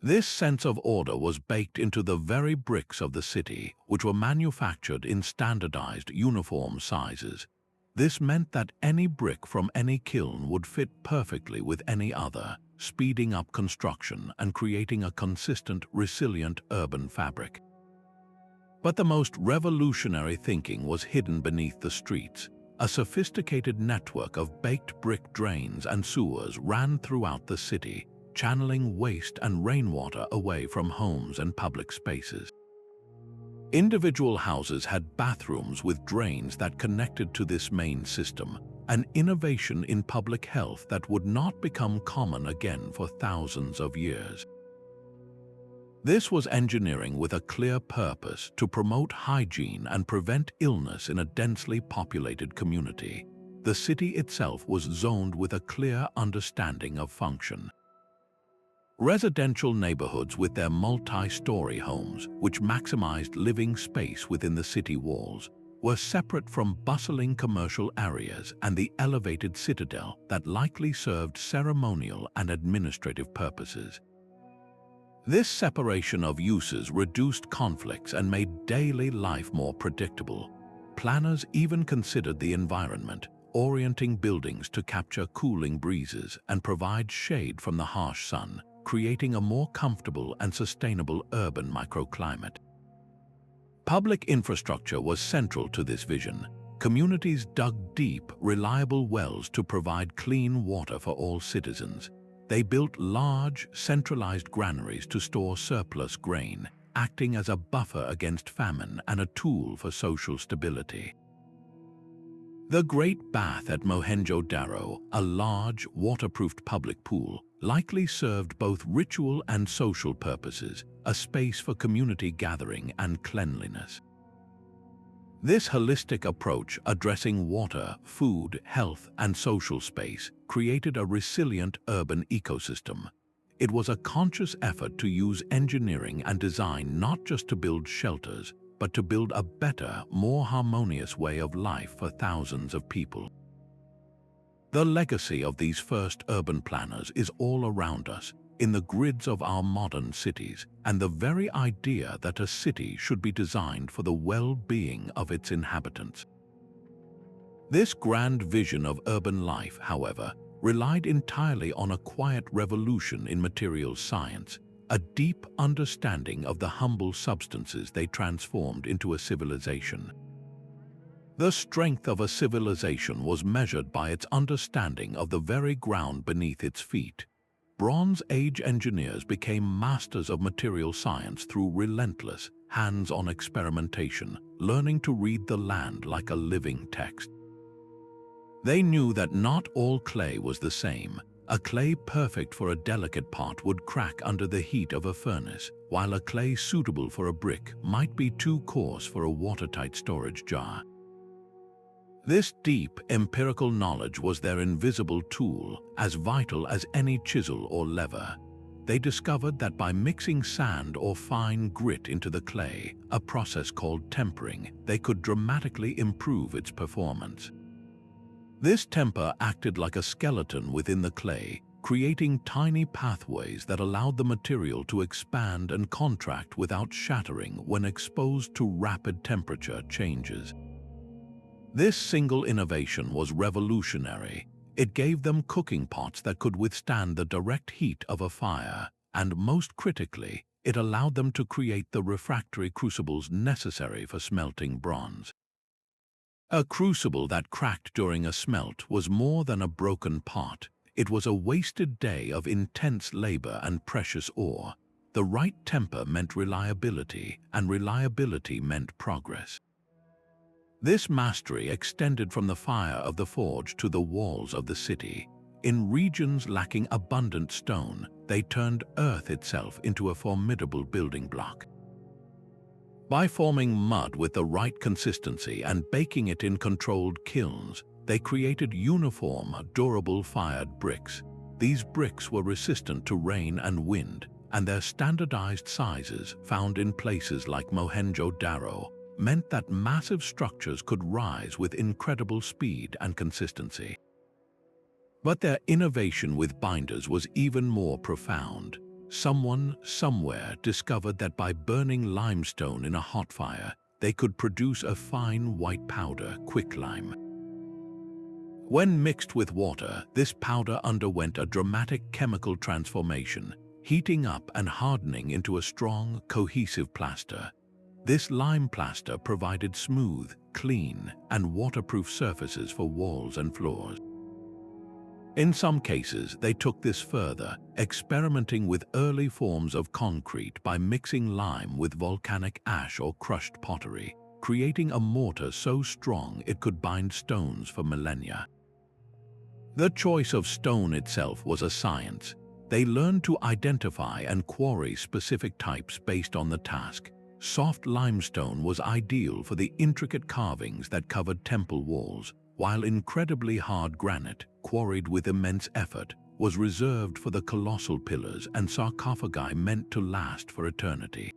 This sense of order was baked into the very bricks of the city, which were manufactured in standardized, uniform sizes. This meant that any brick from any kiln would fit perfectly with any other, speeding up construction and creating a consistent, resilient urban fabric. But the most revolutionary thinking was hidden beneath the streets. A sophisticated network of baked brick drains and sewers ran throughout the city, channeling waste and rainwater away from homes and public spaces. Individual houses had bathrooms with drains that connected to this main system, an innovation in public health that would not become common again for thousands of years. This was engineering with a clear purpose to promote hygiene and prevent illness in a densely populated community. The city itself was zoned with a clear understanding of function. Residential neighborhoods with their multi-story homes, which maximized living space within the city walls, were separate from bustling commercial areas and the elevated citadel that likely served ceremonial and administrative purposes. This separation of uses reduced conflicts and made daily life more predictable. Planners even considered the environment, orienting buildings to capture cooling breezes and provide shade from the harsh sun, creating a more comfortable and sustainable urban microclimate. Public infrastructure was central to this vision. Communities dug deep, reliable wells to provide clean water for all citizens. They built large, centralized granaries to store surplus grain, acting as a buffer against famine and a tool for social stability. The Great Bath at Mohenjo-Daro, a large, waterproofed public pool, likely served both ritual and social purposes, a space for community gathering and cleanliness. This holistic approach, addressing water, food, health, and social space, created a resilient urban ecosystem. It was a conscious effort to use engineering and design not just to build shelters, but to build a better, more harmonious way of life for thousands of people. The legacy of these first urban planners is all around us, in the grids of our modern cities, and the very idea that a city should be designed for the well-being of its inhabitants. This grand vision of urban life, however, relied entirely on a quiet revolution in materials science, a deep understanding of the humble substances they transformed into a civilization. The strength of a civilization was measured by its understanding of the very ground beneath its feet. Bronze Age engineers became masters of material science through relentless, hands-on experimentation, learning to read the land like a living text. They knew that not all clay was the same. A clay perfect for a delicate pot would crack under the heat of a furnace, while a clay suitable for a brick might be too coarse for a watertight storage jar. This deep, empirical knowledge was their invisible tool, as vital as any chisel or lever. They discovered that by mixing sand or fine grit into the clay, a process called tempering, they could dramatically improve its performance. This temper acted like a skeleton within the clay, creating tiny pathways that allowed the material to expand and contract without shattering when exposed to rapid temperature changes. This single innovation was revolutionary. It gave them cooking pots that could withstand the direct heat of a fire, and most critically, it allowed them to create the refractory crucibles necessary for smelting bronze. A crucible that cracked during a smelt was more than a broken pot. It was a wasted day of intense labor and precious ore. The right temper meant reliability, and reliability meant progress. This mastery extended from the fire of the forge to the walls of the city. In regions lacking abundant stone, they turned earth itself into a formidable building block. By forming mud with the right consistency and baking it in controlled kilns, they created uniform, durable fired bricks. These bricks were resistant to rain and wind, and their standardized sizes found in places like Mohenjo-Daro meant that massive structures could rise with incredible speed and consistency. But their innovation with binders was even more profound. Someone, somewhere, discovered that by burning limestone in a hot fire, they could produce a fine white powder, quicklime. When mixed with water, this powder underwent a dramatic chemical transformation, heating up and hardening into a strong, cohesive plaster. This lime plaster provided smooth, clean, and waterproof surfaces for walls and floors. In some cases, they took this further, experimenting with early forms of concrete by mixing lime with volcanic ash or crushed pottery, creating a mortar so strong it could bind stones for millennia. The choice of stone itself was a science. They learned to identify and quarry specific types based on the task. Soft limestone was ideal for the intricate carvings that covered temple walls, while incredibly hard granite, quarried with immense effort, was reserved for the colossal pillars and sarcophagi meant to last for eternity.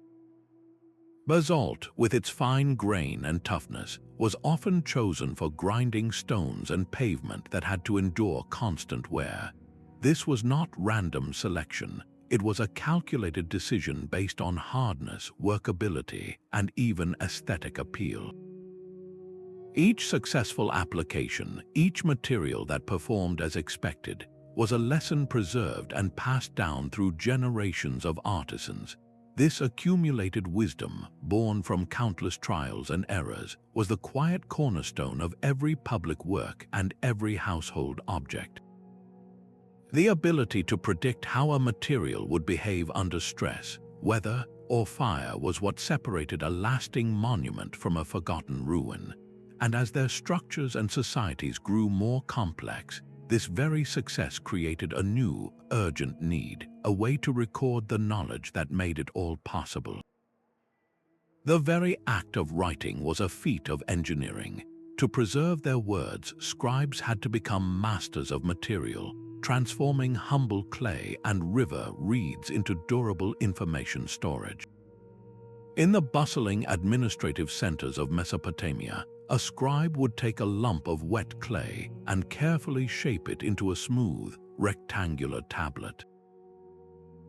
Basalt, with its fine grain and toughness, was often chosen for grinding stones and pavement that had to endure constant wear. This was not random selection. It was a calculated decision based on hardness, workability, and even aesthetic appeal. Each successful application, each material that performed as expected, was a lesson preserved and passed down through generations of artisans. This accumulated wisdom, born from countless trials and errors, was the quiet cornerstone of every public work and every household object. The ability to predict how a material would behave under stress, weather, or fire was what separated a lasting monument from a forgotten ruin. And as their structures and societies grew more complex, this very success created a new, urgent need, a way to record the knowledge that made it all possible. The very act of writing was a feat of engineering. To preserve their words, scribes had to become masters of material, transforming humble clay and river reeds into durable information storage. In the bustling administrative centers of Mesopotamia, a scribe would take a lump of wet clay and carefully shape it into a smooth, rectangular tablet.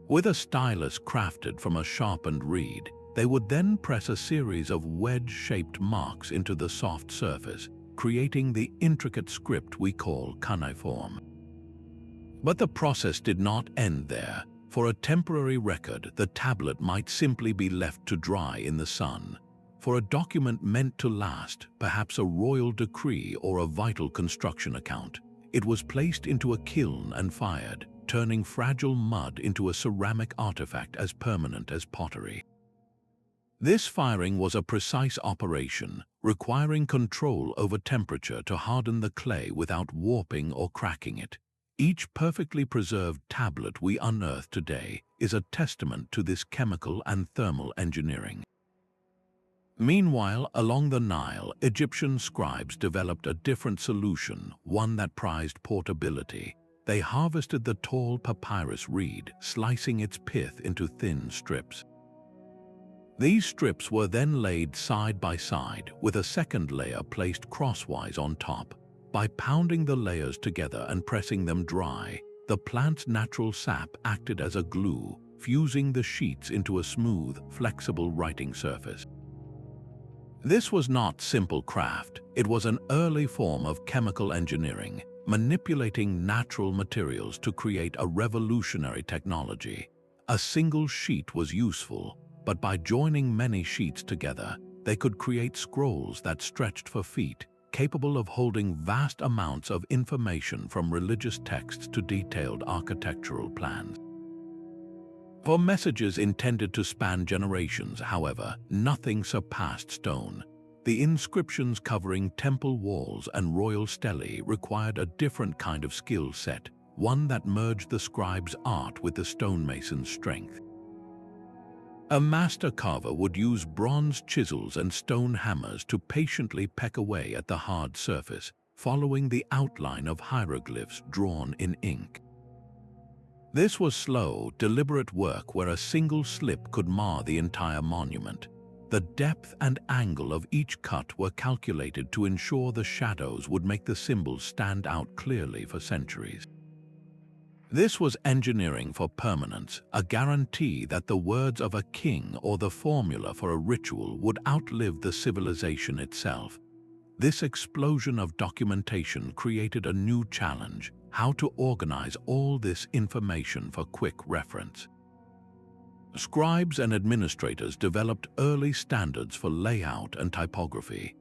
With a stylus crafted from a sharpened reed, they would then press a series of wedge-shaped marks into the soft surface, creating the intricate script we call cuneiform. But the process did not end there. For a temporary record, the tablet might simply be left to dry in the sun. For a document meant to last, perhaps a royal decree or a vital construction account, it was placed into a kiln and fired, turning fragile mud into a ceramic artifact as permanent as pottery. This firing was a precise operation, requiring control over temperature to harden the clay without warping or cracking it. Each perfectly preserved tablet we unearth today is a testament to this chemical and thermal engineering. Meanwhile, along the Nile, Egyptian scribes developed a different solution, one that prized portability. They harvested the tall papyrus reed, slicing its pith into thin strips. These strips were then laid side by side, with a second layer placed crosswise on top. By pounding the layers together and pressing them dry, the plant's natural sap acted as a glue, fusing the sheets into a smooth, flexible writing surface. This was not simple craft. It was an early form of chemical engineering, manipulating natural materials to create a revolutionary technology. A single sheet was useful, but by joining many sheets together, they could create scrolls that stretched for feet, capable of holding vast amounts of information from religious texts to detailed architectural plans. For messages intended to span generations, however, nothing surpassed stone. The inscriptions covering temple walls and royal stelae required a different kind of skill set, one that merged the scribe's art with the stonemason's strength. A master carver would use bronze chisels and stone hammers to patiently peck away at the hard surface, following the outline of hieroglyphs drawn in ink. This was slow, deliberate work where a single slip could mar the entire monument. The depth and angle of each cut were calculated to ensure the shadows would make the symbols stand out clearly for centuries. This was engineering for permanence, a guarantee that the words of a king or the formula for a ritual would outlive the civilization itself. This explosion of documentation created a new challenge: how to organize all this information for quick reference. Scribes and administrators developed early standards for layout and typography.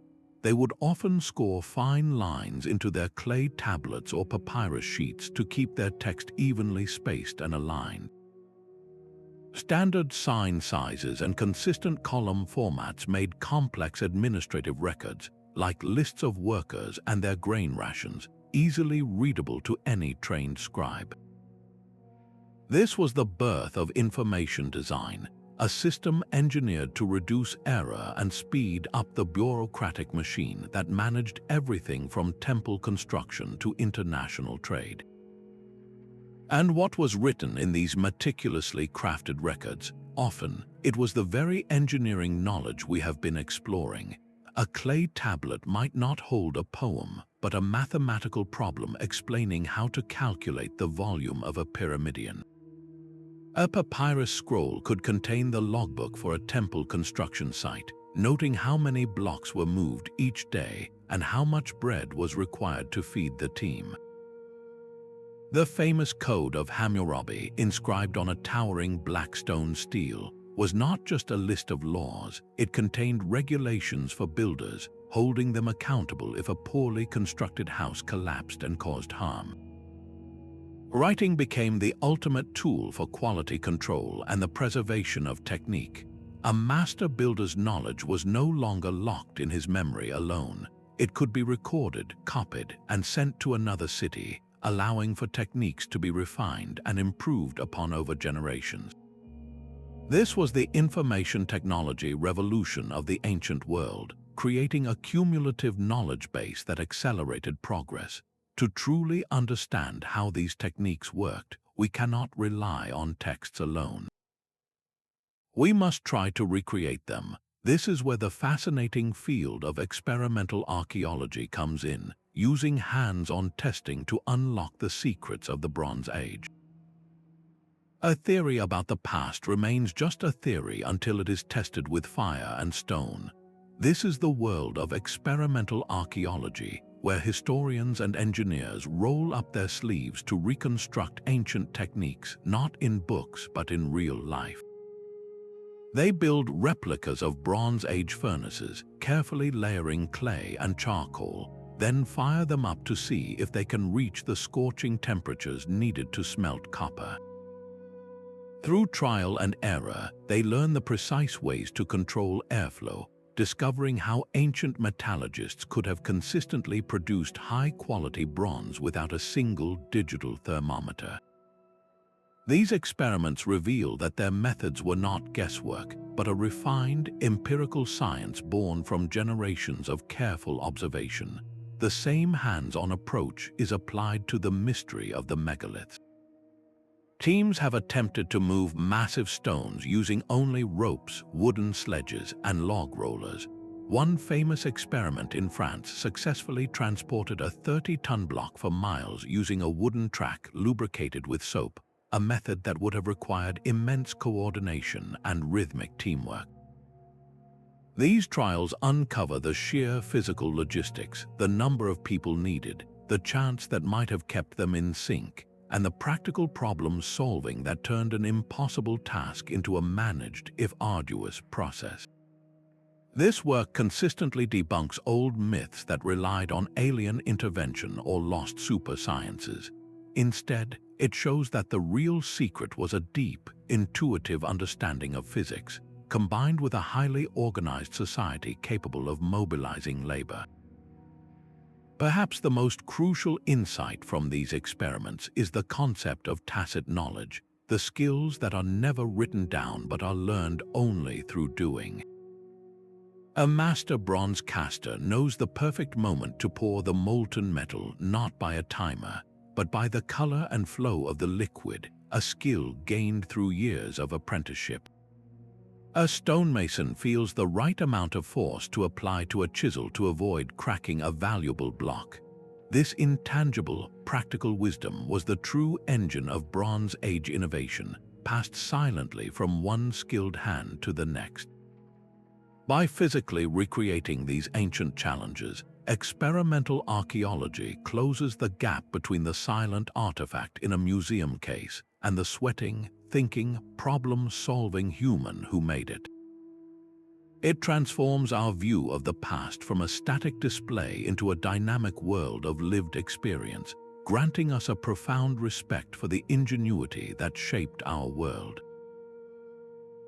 They would often score fine lines into their clay tablets or papyrus sheets to keep their text evenly spaced and aligned. Standard sign sizes and consistent column formats made complex administrative records, like lists of workers and their grain rations, easily readable to any trained scribe. This was the birth of information design, a system engineered to reduce error and speed up the bureaucratic machine that managed everything from temple construction to international trade. And what was written in these meticulously crafted records? Often, it was the very engineering knowledge we have been exploring. A clay tablet might not hold a poem, but a mathematical problem explaining how to calculate the volume of a pyramidion. A papyrus scroll could contain the logbook for a temple construction site, noting how many blocks were moved each day and how much bread was required to feed the team. The famous Code of Hammurabi, inscribed on a towering black stone stele, was not just a list of laws. It contained regulations for builders, holding them accountable if a poorly constructed house collapsed and caused harm. Writing became the ultimate tool for quality control and the preservation of technique. A master builder's knowledge was no longer locked in his memory alone. It could be recorded, copied, and sent to another city, allowing for techniques to be refined and improved upon over generations. This was the information technology revolution of the ancient world, creating a cumulative knowledge base that accelerated progress. To truly understand how these techniques worked, we cannot rely on texts alone. We must try to recreate them. This is where the fascinating field of experimental archaeology comes in, using hands-on testing to unlock the secrets of the Bronze Age. A theory about the past remains just a theory until it is tested with fire and stone. This is the world of experimental archaeology, where historians and engineers roll up their sleeves to reconstruct ancient techniques, not in books but in real life. They build replicas of Bronze Age furnaces, carefully layering clay and charcoal, then fire them up to see if they can reach the scorching temperatures needed to smelt copper. Through trial and error, they learn the precise ways to control airflow, discovering how ancient metallurgists could have consistently produced high-quality bronze without a single digital thermometer. These experiments reveal that their methods were not guesswork, but a refined, empirical science born from generations of careful observation. The same hands-on approach is applied to the mystery of the megaliths. Teams have attempted to move massive stones using only ropes, wooden sledges, and log rollers. One famous experiment in France successfully transported a 30-ton block for miles using a wooden track lubricated with soap, a method that would have required immense coordination and rhythmic teamwork. These trials uncover the sheer physical logistics, the number of people needed, the chance that might have kept them in sync, and the practical problem-solving that turned an impossible task into a managed, if arduous, process. This work consistently debunks old myths that relied on alien intervention or lost super sciences. Instead, it shows that the real secret was a deep, intuitive understanding of physics, combined with a highly organized society capable of mobilizing labor. Perhaps the most crucial insight from these experiments is the concept of tacit knowledge, the skills that are never written down but are learned only through doing. A master bronze caster knows the perfect moment to pour the molten metal not by a timer, but by the color and flow of the liquid, a skill gained through years of apprenticeship. A stonemason feels the right amount of force to apply to a chisel to avoid cracking a valuable block. This intangible, practical wisdom was the true engine of Bronze Age innovation, passed silently from one skilled hand to the next. By physically recreating these ancient challenges, experimental archaeology closes the gap between the silent artifact in a museum case and the sweating, thinking, problem-solving human who made it. It transforms our view of the past from a static display into a dynamic world of lived experience, granting us a profound respect for the ingenuity that shaped our world.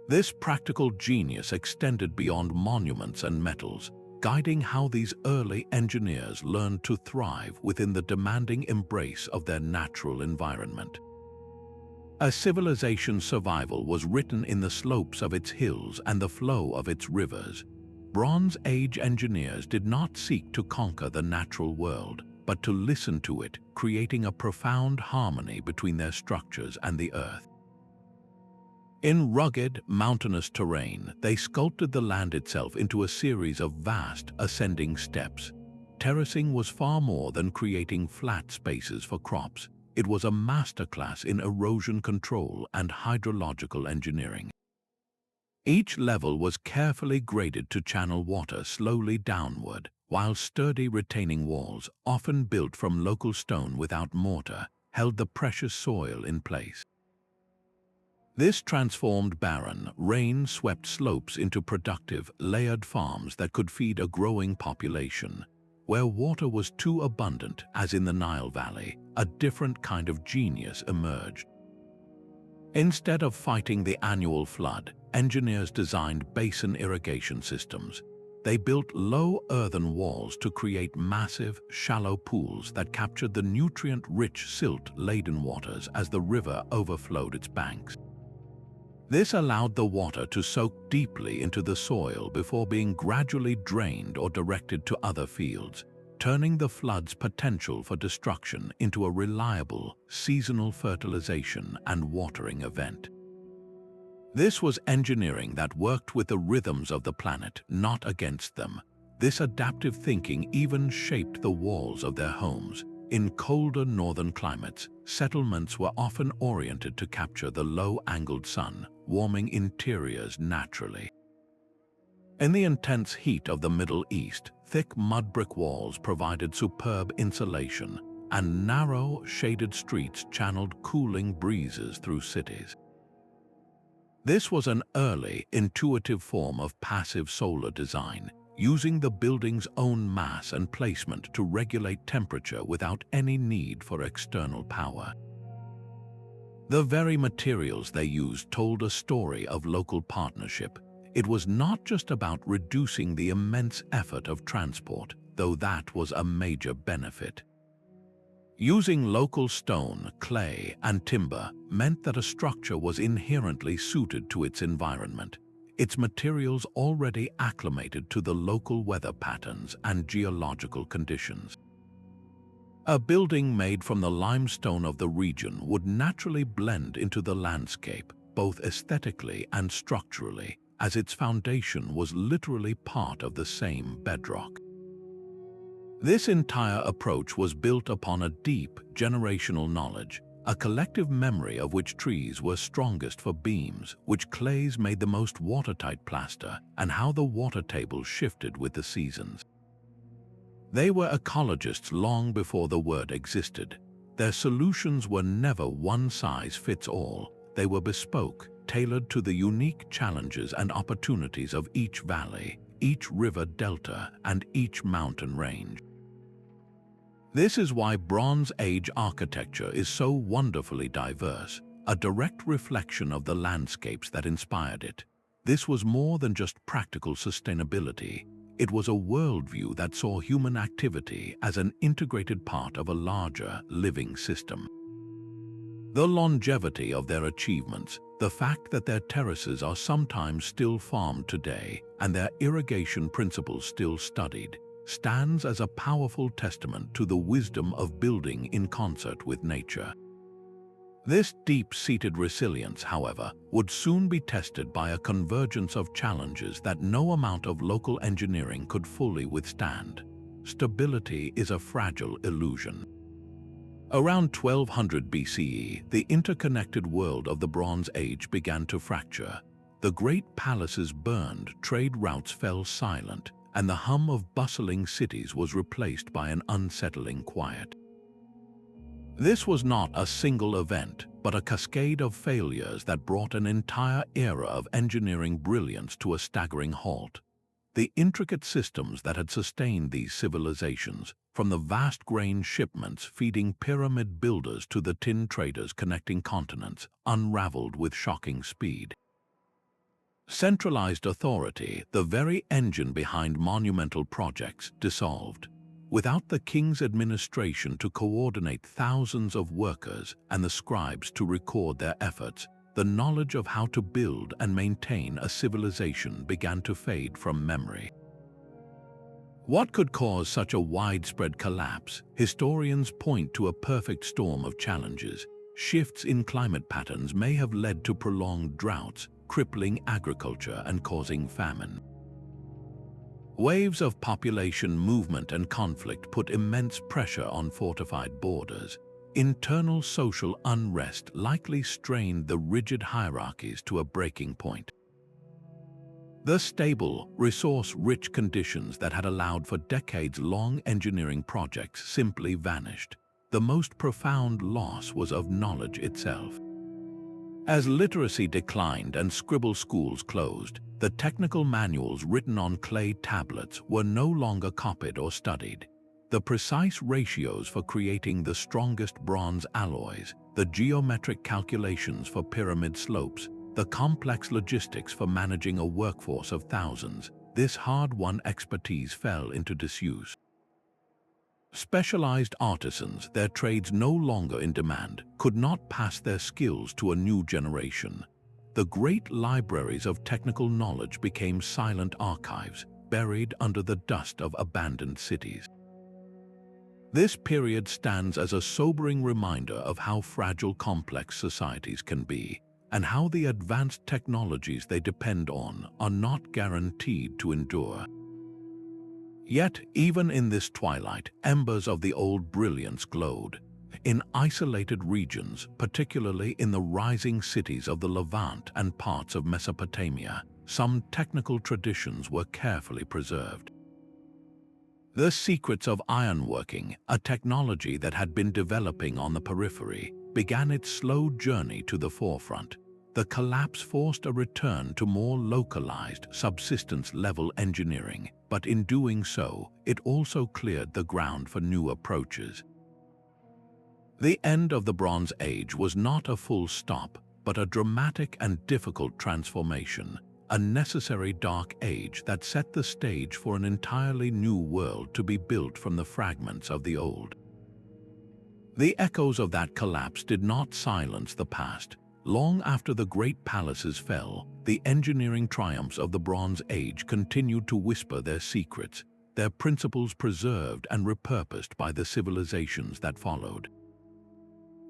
This practical genius extended beyond monuments and metals, guiding how these early engineers learned to thrive within the demanding embrace of their natural environment. A civilization's survival was written in the slopes of its hills and the flow of its rivers. Bronze Age engineers did not seek to conquer the natural world, but to listen to it, creating a profound harmony between their structures and the earth. In rugged, mountainous terrain, they sculpted the land itself into a series of vast, ascending steps. Terracing was far more than creating flat spaces for crops. It was a masterclass in erosion control and hydrological engineering. Each level was carefully graded to channel water slowly downward, while sturdy retaining walls, often built from local stone without mortar, held the precious soil in place. This transformed barren, rain-swept slopes into productive, layered farms that could feed a growing population. Where water was too abundant, as in the Nile Valley, a different kind of genius emerged. Instead of fighting the annual flood, engineers designed basin irrigation systems. They built low earthen walls to create massive, shallow pools that captured the nutrient-rich silt-laden waters as the river overflowed its banks. This allowed the water to soak deeply into the soil before being gradually drained or directed to other fields, turning the flood's potential for destruction into a reliable, seasonal fertilization and watering event. This was engineering that worked with the rhythms of the planet, not against them. This adaptive thinking even shaped the walls of their homes. In colder northern climates, settlements were often oriented to capture the low-angled sun, warming interiors naturally. In the intense heat of the Middle East, thick mud brick walls provided superb insulation, and narrow, shaded streets channeled cooling breezes through cities. This was an early, intuitive form of passive solar design, using the building's own mass and placement to regulate temperature without any need for external power. The very materials they used told a story of local partnership. It was not just about reducing the immense effort of transport, though that was a major benefit. Using local stone, clay, and timber meant that a structure was inherently suited to its environment, its materials already acclimated to the local weather patterns and geological conditions. A building made from the limestone of the region would naturally blend into the landscape, both aesthetically and structurally, as its foundation was literally part of the same bedrock. This entire approach was built upon a deep, generational knowledge, a collective memory of which trees were strongest for beams, which clays made the most watertight plaster, and how the water table shifted with the seasons. They were ecologists long before the word existed. Their solutions were never one-size-fits-all. They were bespoke, tailored to the unique challenges and opportunities of each valley, each river delta, and each mountain range. This is why Bronze Age architecture is so wonderfully diverse, a direct reflection of the landscapes that inspired it. This was more than just practical sustainability. It was a worldview that saw human activity as an integrated part of a larger, living system. The longevity of their achievements, the fact that their terraces are sometimes still farmed today and their irrigation principles still studied, stands as a powerful testament to the wisdom of building in concert with nature. This deep-seated resilience, however, would soon be tested by a convergence of challenges that no amount of local engineering could fully withstand. Stability is a fragile illusion. Around 1200 BCE, the interconnected world of the Bronze Age began to fracture. The great palaces burned, trade routes fell silent, and the hum of bustling cities was replaced by an unsettling quiet. This was not a single event, but a cascade of failures that brought an entire era of engineering brilliance to a staggering halt. The intricate systems that had sustained these civilizations, from the vast grain shipments feeding pyramid builders to the tin traders connecting continents, unraveled with shocking speed. Centralized authority, the very engine behind monumental projects, dissolved. Without the king's administration to coordinate thousands of workers and the scribes to record their efforts, the knowledge of how to build and maintain a civilization began to fade from memory. What could cause such a widespread collapse? Historians point to a perfect storm of challenges. Shifts in climate patterns may have led to prolonged droughts, crippling agriculture and causing famine. Waves of population movement and conflict put immense pressure on fortified borders. Internal social unrest likely strained the rigid hierarchies to a breaking point. The stable, resource-rich conditions that had allowed for decades-long engineering projects simply vanished. The most profound loss was of knowledge itself. As literacy declined and scribble schools closed, the technical manuals written on clay tablets were no longer copied or studied. The precise ratios for creating the strongest bronze alloys, the geometric calculations for pyramid slopes, the complex logistics for managing a workforce of thousands, this hard-won expertise fell into disuse. Specialized artisans, their trades no longer in demand, could not pass their skills to a new generation. The great libraries of technical knowledge became silent archives, buried under the dust of abandoned cities. This period stands as a sobering reminder of how fragile complex societies can be, and how the advanced technologies they depend on are not guaranteed to endure. Yet, even in this twilight, embers of the old brilliance glowed. In isolated regions, particularly in the rising cities of the Levant and parts of Mesopotamia, some technical traditions were carefully preserved. The secrets of ironworking, a technology that had been developing on the periphery, began its slow journey to the forefront. The collapse forced a return to more localized, subsistence-level engineering, but in doing so, it also cleared the ground for new approaches. The end of the Bronze Age was not a full stop, but a dramatic and difficult transformation, a necessary dark age that set the stage for an entirely new world to be built from the fragments of the old. The echoes of that collapse did not silence the past. Long after the great palaces fell, the engineering triumphs of the Bronze Age continued to whisper their secrets, their principles preserved and repurposed by the civilizations that followed.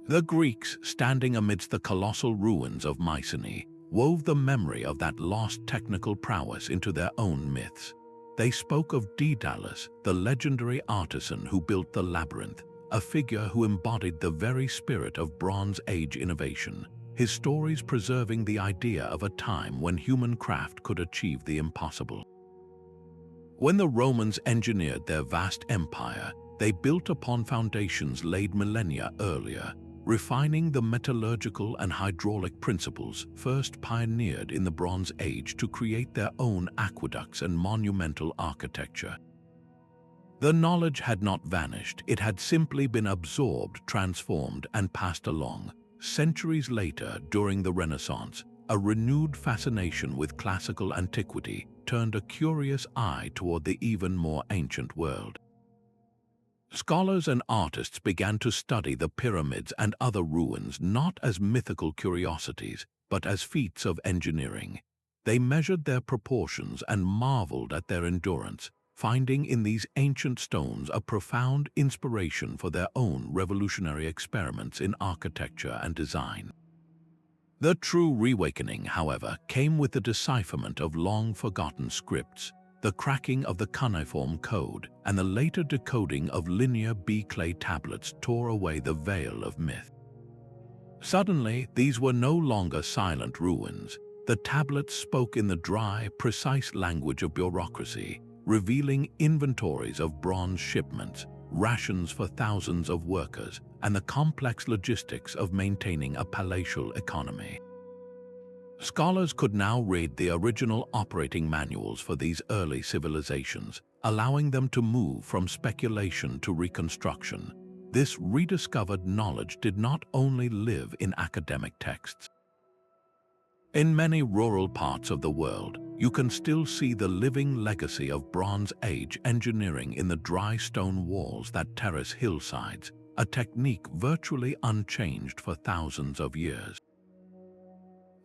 The Greeks, standing amidst the colossal ruins of Mycenae, wove the memory of that lost technical prowess into their own myths. They spoke of Daedalus, the legendary artisan who built the labyrinth, a figure who embodied the very spirit of Bronze Age innovation, his stories preserving the idea of a time when human craft could achieve the impossible. When the Romans engineered their vast empire, they built upon foundations laid millennia earlier, refining the metallurgical and hydraulic principles first pioneered in the Bronze Age to create their own aqueducts and monumental architecture. The knowledge had not vanished, it had simply been absorbed, transformed, and passed along. Centuries later, during the Renaissance, a renewed fascination with classical antiquity turned a curious eye toward the even more ancient world. Scholars and artists began to study the pyramids and other ruins not as mythical curiosities, but as feats of engineering. They measured their proportions and marveled at their endurance, finding in these ancient stones a profound inspiration for their own revolutionary experiments in architecture and design. The true reawakening, however, came with the decipherment of long-forgotten scripts, the cracking of the cuneiform code, and the later decoding of linear B-clay tablets tore away the veil of myth. Suddenly, these were no longer silent ruins. The tablets spoke in the dry, precise language of bureaucracy, revealing inventories of bronze shipments, rations for thousands of workers, and the complex logistics of maintaining a palatial economy. Scholars could now read the original operating manuals for these early civilizations, allowing them to move from speculation to reconstruction. This rediscovered knowledge did not only live in academic texts. In many rural parts of the world, you can still see the living legacy of Bronze Age engineering in the dry stone walls that terrace hillsides, a technique virtually unchanged for thousands of years.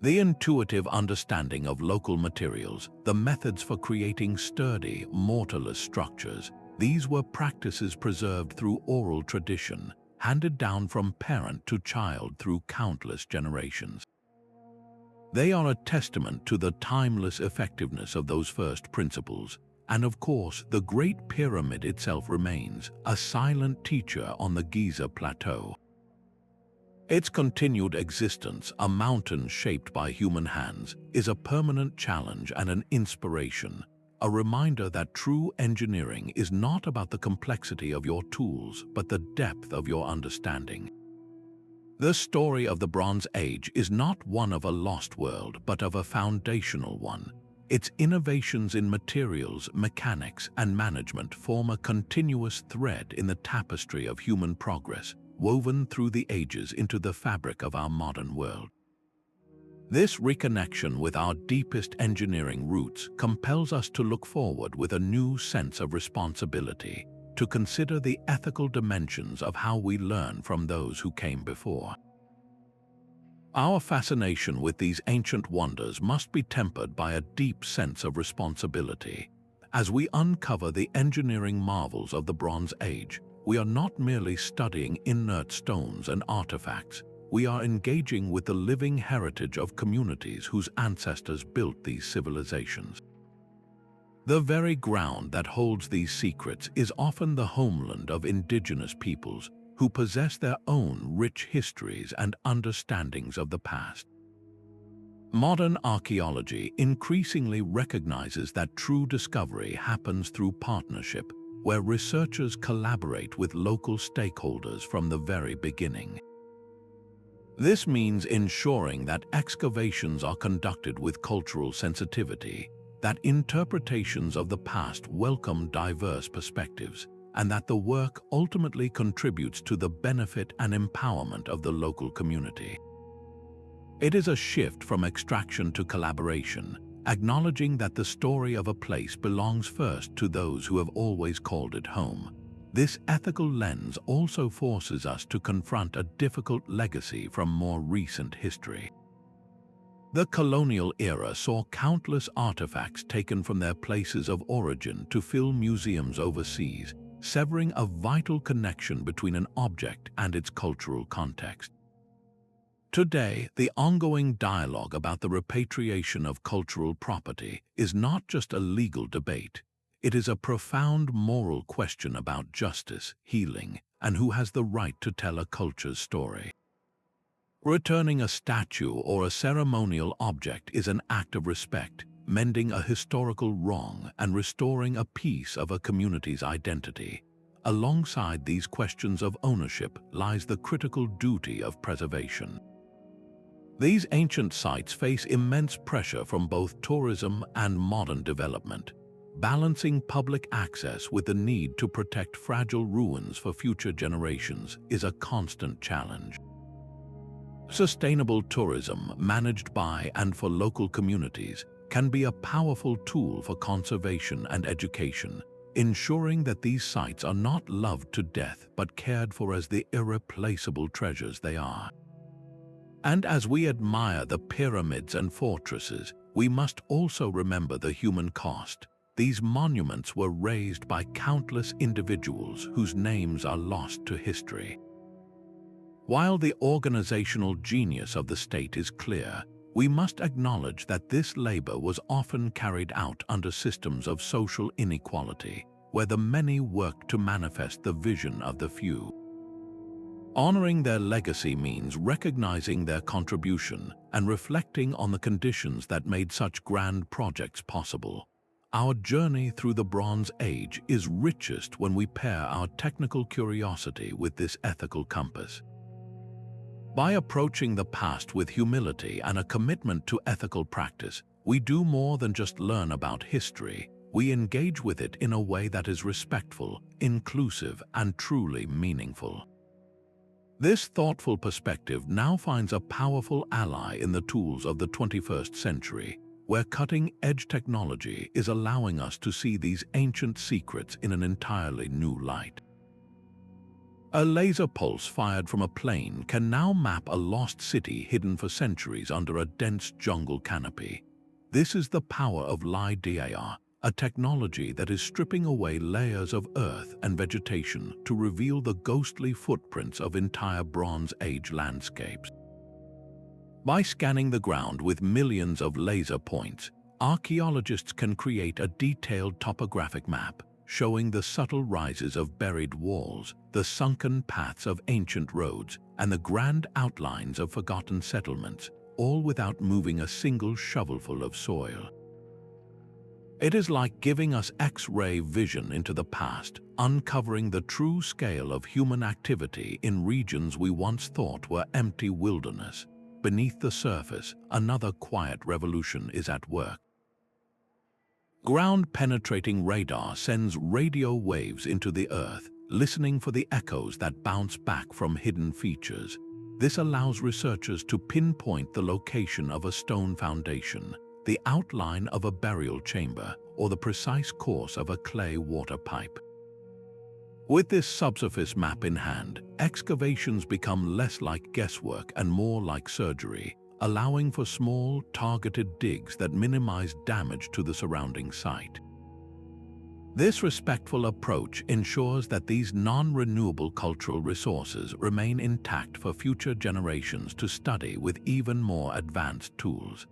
The intuitive understanding of local materials, the methods for creating sturdy, mortarless structures, these were practices preserved through oral tradition, handed down from parent to child through countless generations. They are a testament to the timeless effectiveness of those first principles, and of course, the Great Pyramid itself remains a silent teacher on the Giza plateau. Its continued existence, a mountain shaped by human hands, is a permanent challenge and an inspiration, a reminder that true engineering is not about the complexity of your tools, but the depth of your understanding. The story of the Bronze Age is not one of a lost world, but of a foundational one. Its innovations in materials, mechanics, and management form a continuous thread in the tapestry of human progress, woven through the ages into the fabric of our modern world. This reconnection with our deepest engineering roots compels us to look forward with a new sense of responsibility, to consider the ethical dimensions of how we learn from those who came before. Our fascination with these ancient wonders must be tempered by a deep sense of responsibility. As we uncover the engineering marvels of the Bronze Age, we are not merely studying inert stones and artifacts. We are engaging with the living heritage of communities whose ancestors built these civilizations. The very ground that holds these secrets is often the homeland of indigenous peoples who possess their own rich histories and understandings of the past. Modern archaeology increasingly recognizes that true discovery happens through partnership, where researchers collaborate with local stakeholders from the very beginning. This means ensuring that excavations are conducted with cultural sensitivity, that interpretations of the past welcome diverse perspectives, and that the work ultimately contributes to the benefit and empowerment of the local community. It is a shift from extraction to collaboration, acknowledging that the story of a place belongs first to those who have always called it home. This ethical lens also forces us to confront a difficult legacy from more recent history. The colonial era saw countless artifacts taken from their places of origin to fill museums overseas, severing a vital connection between an object and its cultural context. Today, the ongoing dialogue about the repatriation of cultural property is not just a legal debate. It is a profound moral question about justice, healing, and who has the right to tell a culture's story. Returning a statue or a ceremonial object is an act of respect, mending a historical wrong and restoring a piece of a community's identity. Alongside these questions of ownership lies the critical duty of preservation. These ancient sites face immense pressure from both tourism and modern development. Balancing public access with the need to protect fragile ruins for future generations is a constant challenge. Sustainable tourism, managed by and for local communities, can be a powerful tool for conservation and education, ensuring that these sites are not loved to death but cared for as the irreplaceable treasures they are. And as we admire the pyramids and fortresses, we must also remember the human cost. these monuments were raised by countless individuals whose names are lost to history. While the organizational genius of the state is clear, we must acknowledge that this labor was often carried out under systems of social inequality, where the many worked to manifest the vision of the few. Honoring their legacy means recognizing their contribution and reflecting on the conditions that made such grand projects possible. Our journey through the Bronze Age is richest when we pair our technical curiosity with this ethical compass. By approaching the past with humility and a commitment to ethical practice, we do more than just learn about history. We engage with it in a way that is respectful, inclusive, and truly meaningful. This thoughtful perspective now finds a powerful ally in the tools of the 21st century, where cutting-edge technology is allowing us to see these ancient secrets in an entirely new light. A laser pulse fired from a plane can now map a lost city hidden for centuries under a dense jungle canopy. This is the power of LiDAR, a technology that is stripping away layers of earth and vegetation to reveal the ghostly footprints of entire Bronze Age landscapes. By scanning the ground with millions of laser points, archaeologists can create a detailed topographic map, showing the subtle rises of buried walls, the sunken paths of ancient roads, and the grand outlines of forgotten settlements, all without moving a single shovelful of soil. It is like giving us X-ray vision into the past, uncovering the true scale of human activity in regions we once thought were empty wilderness. Beneath the surface, another quiet revolution is at work. Ground-penetrating radar sends radio waves into the earth, listening for the echoes that bounce back from hidden features. This allows researchers to pinpoint the location of a stone foundation, the outline of a burial chamber, or the precise course of a clay water pipe. With this subsurface map in hand, excavations become less like guesswork and more like surgery, allowing for small, targeted digs that minimize damage to the surrounding site. This respectful approach ensures that these non-renewable cultural resources remain intact for future generations to study with even more advanced tools.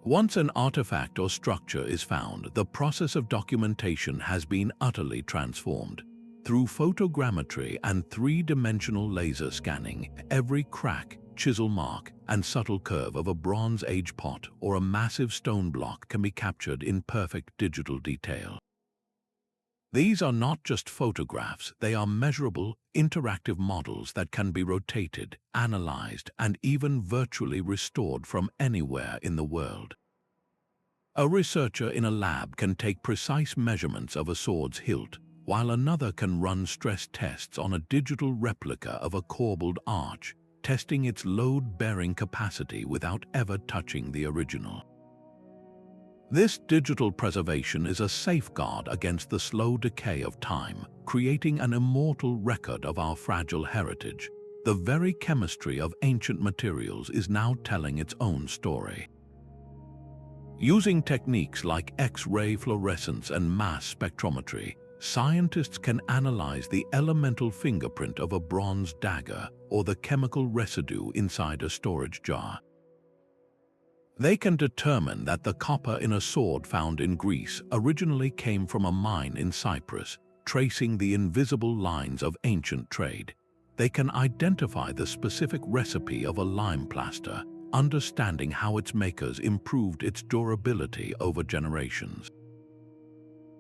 Once an artifact or structure is found, the process of documentation has been utterly transformed. Through photogrammetry and three-dimensional laser scanning, every crack, chisel mark, and subtle curve of a Bronze Age pot or a massive stone block can be captured in perfect digital detail. These are not just photographs, they are measurable, interactive models that can be rotated, analyzed, and even virtually restored from anywhere in the world. A researcher in a lab can take precise measurements of a sword's hilt, while another can run stress tests on a digital replica of a corbelled arch, testing its load-bearing capacity without ever touching the original. This digital preservation is a safeguard against the slow decay of time, creating an immortal record of our fragile heritage. The very chemistry of ancient materials is now telling its own story. Using techniques like X-ray fluorescence and mass spectrometry, scientists can analyze the elemental fingerprint of a bronze dagger or the chemical residue inside a storage jar. They can determine that the copper in a sword found in Greece originally came from a mine in Cyprus, tracing the invisible lines of ancient trade. They can identify the specific recipe of a lime plaster, understanding how its makers improved its durability over generations.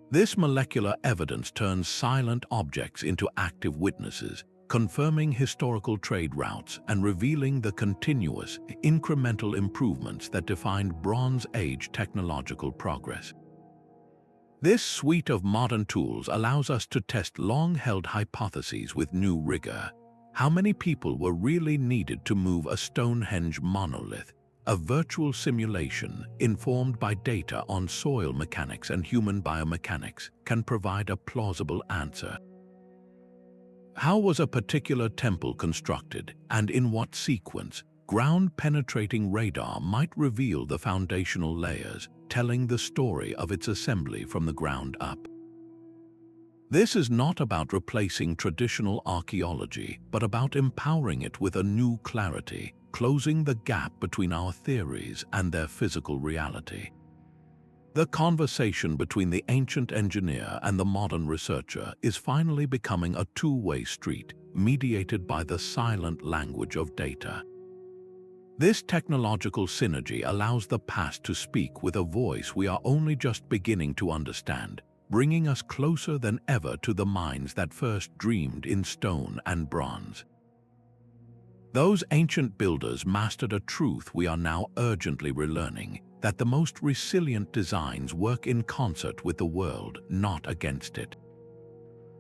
This molecular evidence turns silent objects into active witnesses, confirming historical trade routes and revealing the continuous, incremental improvements that defined Bronze Age technological progress. This suite of modern tools allows us to test long-held hypotheses with new rigor. How many people were really needed to move a Stonehenge monolith? A virtual simulation, informed by data on soil mechanics and human biomechanics, can provide a plausible answer. How was a particular temple constructed, and in what sequence? Ground-penetrating radar might reveal the foundational layers, telling the story of its assembly from the ground up. This is not about replacing traditional archaeology, but about empowering it with a new clarity, closing the gap between our theories and their physical reality. The conversation between the ancient engineer and the modern researcher is finally becoming a two-way street, mediated by the silent language of data. This technological synergy allows the past to speak with a voice we are only just beginning to understand, bringing us closer than ever to the minds that first dreamed in stone and bronze. Those ancient builders mastered a truth we are now urgently relearning, that the most resilient designs work in concert with the world, not against it.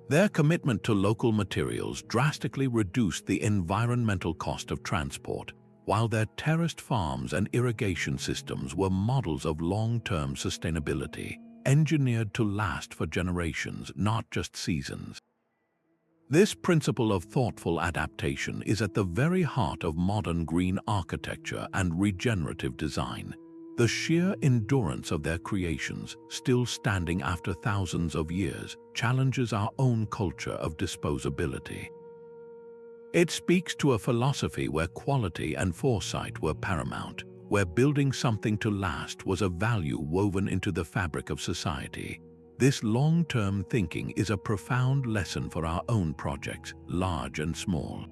Their commitment to local materials drastically reduced the environmental cost of transport, while their terraced farms and irrigation systems were models of long-term sustainability, engineered to last for generations, not just seasons. This principle of thoughtful adaptation is at the very heart of modern green architecture and regenerative design. The sheer endurance of their creations, still standing after thousands of years, challenges our own culture of disposability. It speaks to a philosophy where quality and foresight were paramount, where building something to last was a value woven into the fabric of society. This long-term thinking is a profound lesson for our own projects, large and small.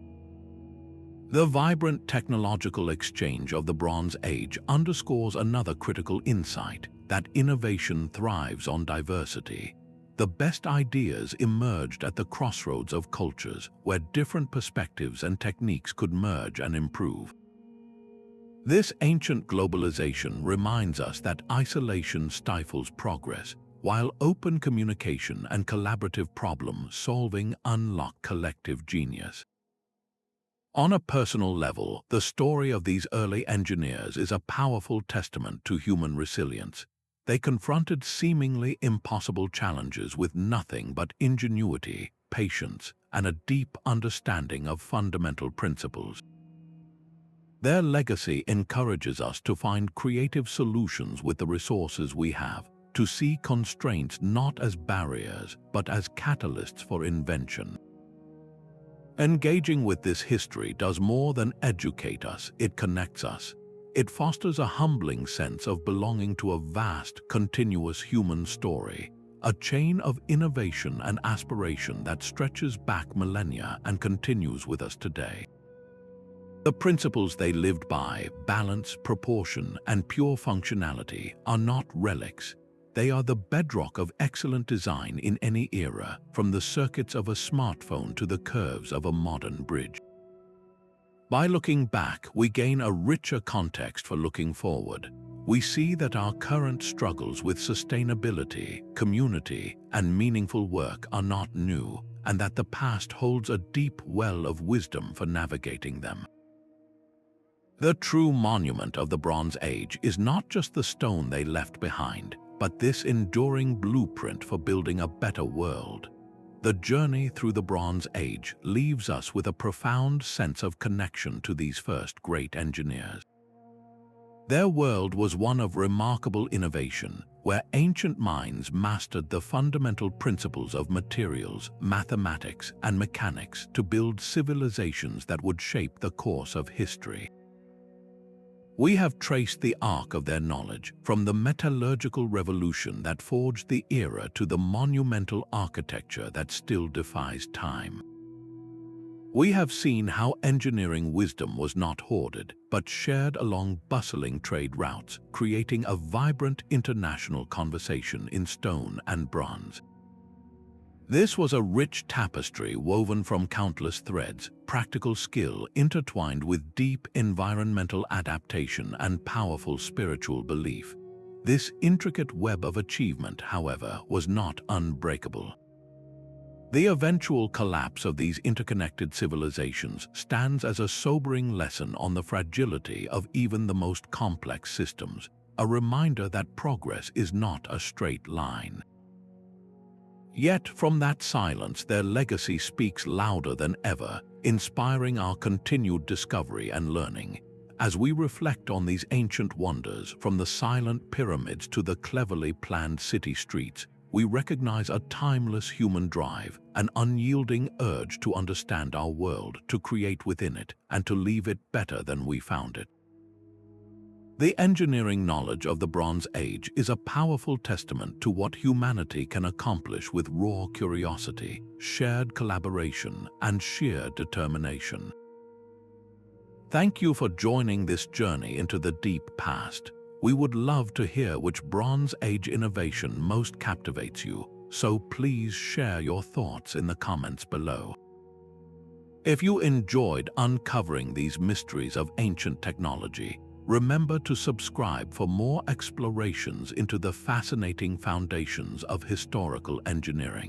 The vibrant technological exchange of the Bronze Age underscores another critical insight, that innovation thrives on diversity. The best ideas emerged at the crossroads of cultures, where different perspectives and techniques could merge and improve. This ancient globalization reminds us that isolation stifles progress, while open communication and collaborative problem-solving unlock collective genius. On a personal level, the story of these early engineers is a powerful testament to human resilience. They confronted seemingly impossible challenges with nothing but ingenuity, patience, and a deep understanding of fundamental principles. Their legacy encourages us to find creative solutions with the resources we have, to see constraints not as barriers, but as catalysts for invention. Engaging with this history does more than educate us, it connects us. It fosters a humbling sense of belonging to a vast, continuous human story, a chain of innovation and aspiration that stretches back millennia and continues with us today. The principles they lived by, balance, proportion, and pure functionality, are not relics. They are the bedrock of excellent design in any era, from the circuits of a smartphone to the curves of a modern bridge. By looking back, we gain a richer context for looking forward. We see that our current struggles with sustainability, community, and meaningful work are not new, and that the past holds a deep well of wisdom for navigating them. The true monument of the Bronze Age is not just the stone they left behind, but this enduring blueprint for building a better world. The journey through the Bronze Age leaves us with a profound sense of connection to these first great engineers. Their world was one of remarkable innovation, where ancient minds mastered the fundamental principles of materials, mathematics, and mechanics to build civilizations that would shape the course of history. We have traced the arc of their knowledge, from the metallurgical revolution that forged the era to the monumental architecture that still defies time. We have seen how engineering wisdom was not hoarded, but shared along bustling trade routes, creating a vibrant international conversation in stone and bronze. This was a rich tapestry woven from countless threads, practical skill intertwined with deep environmental adaptation and powerful spiritual belief. This intricate web of achievement, however, was not unbreakable. The eventual collapse of these interconnected civilizations stands as a sobering lesson on the fragility of even the most complex systems, a reminder that progress is not a straight line. Yet from that silence, their legacy speaks louder than ever, inspiring our continued discovery and learning. As we reflect on these ancient wonders, from the silent pyramids to the cleverly planned city streets, we recognize a timeless human drive, an unyielding urge to understand our world, to create within it, and to leave it better than we found it. The engineering knowledge of the Bronze Age is a powerful testament to what humanity can accomplish with raw curiosity, shared collaboration, and sheer determination. Thank you for joining this journey into the deep past. We would love to hear which Bronze Age innovation most captivates you, so please share your thoughts in the comments below. If you enjoyed uncovering these mysteries of ancient technology, remember to subscribe for more explorations into the fascinating foundations of historical engineering.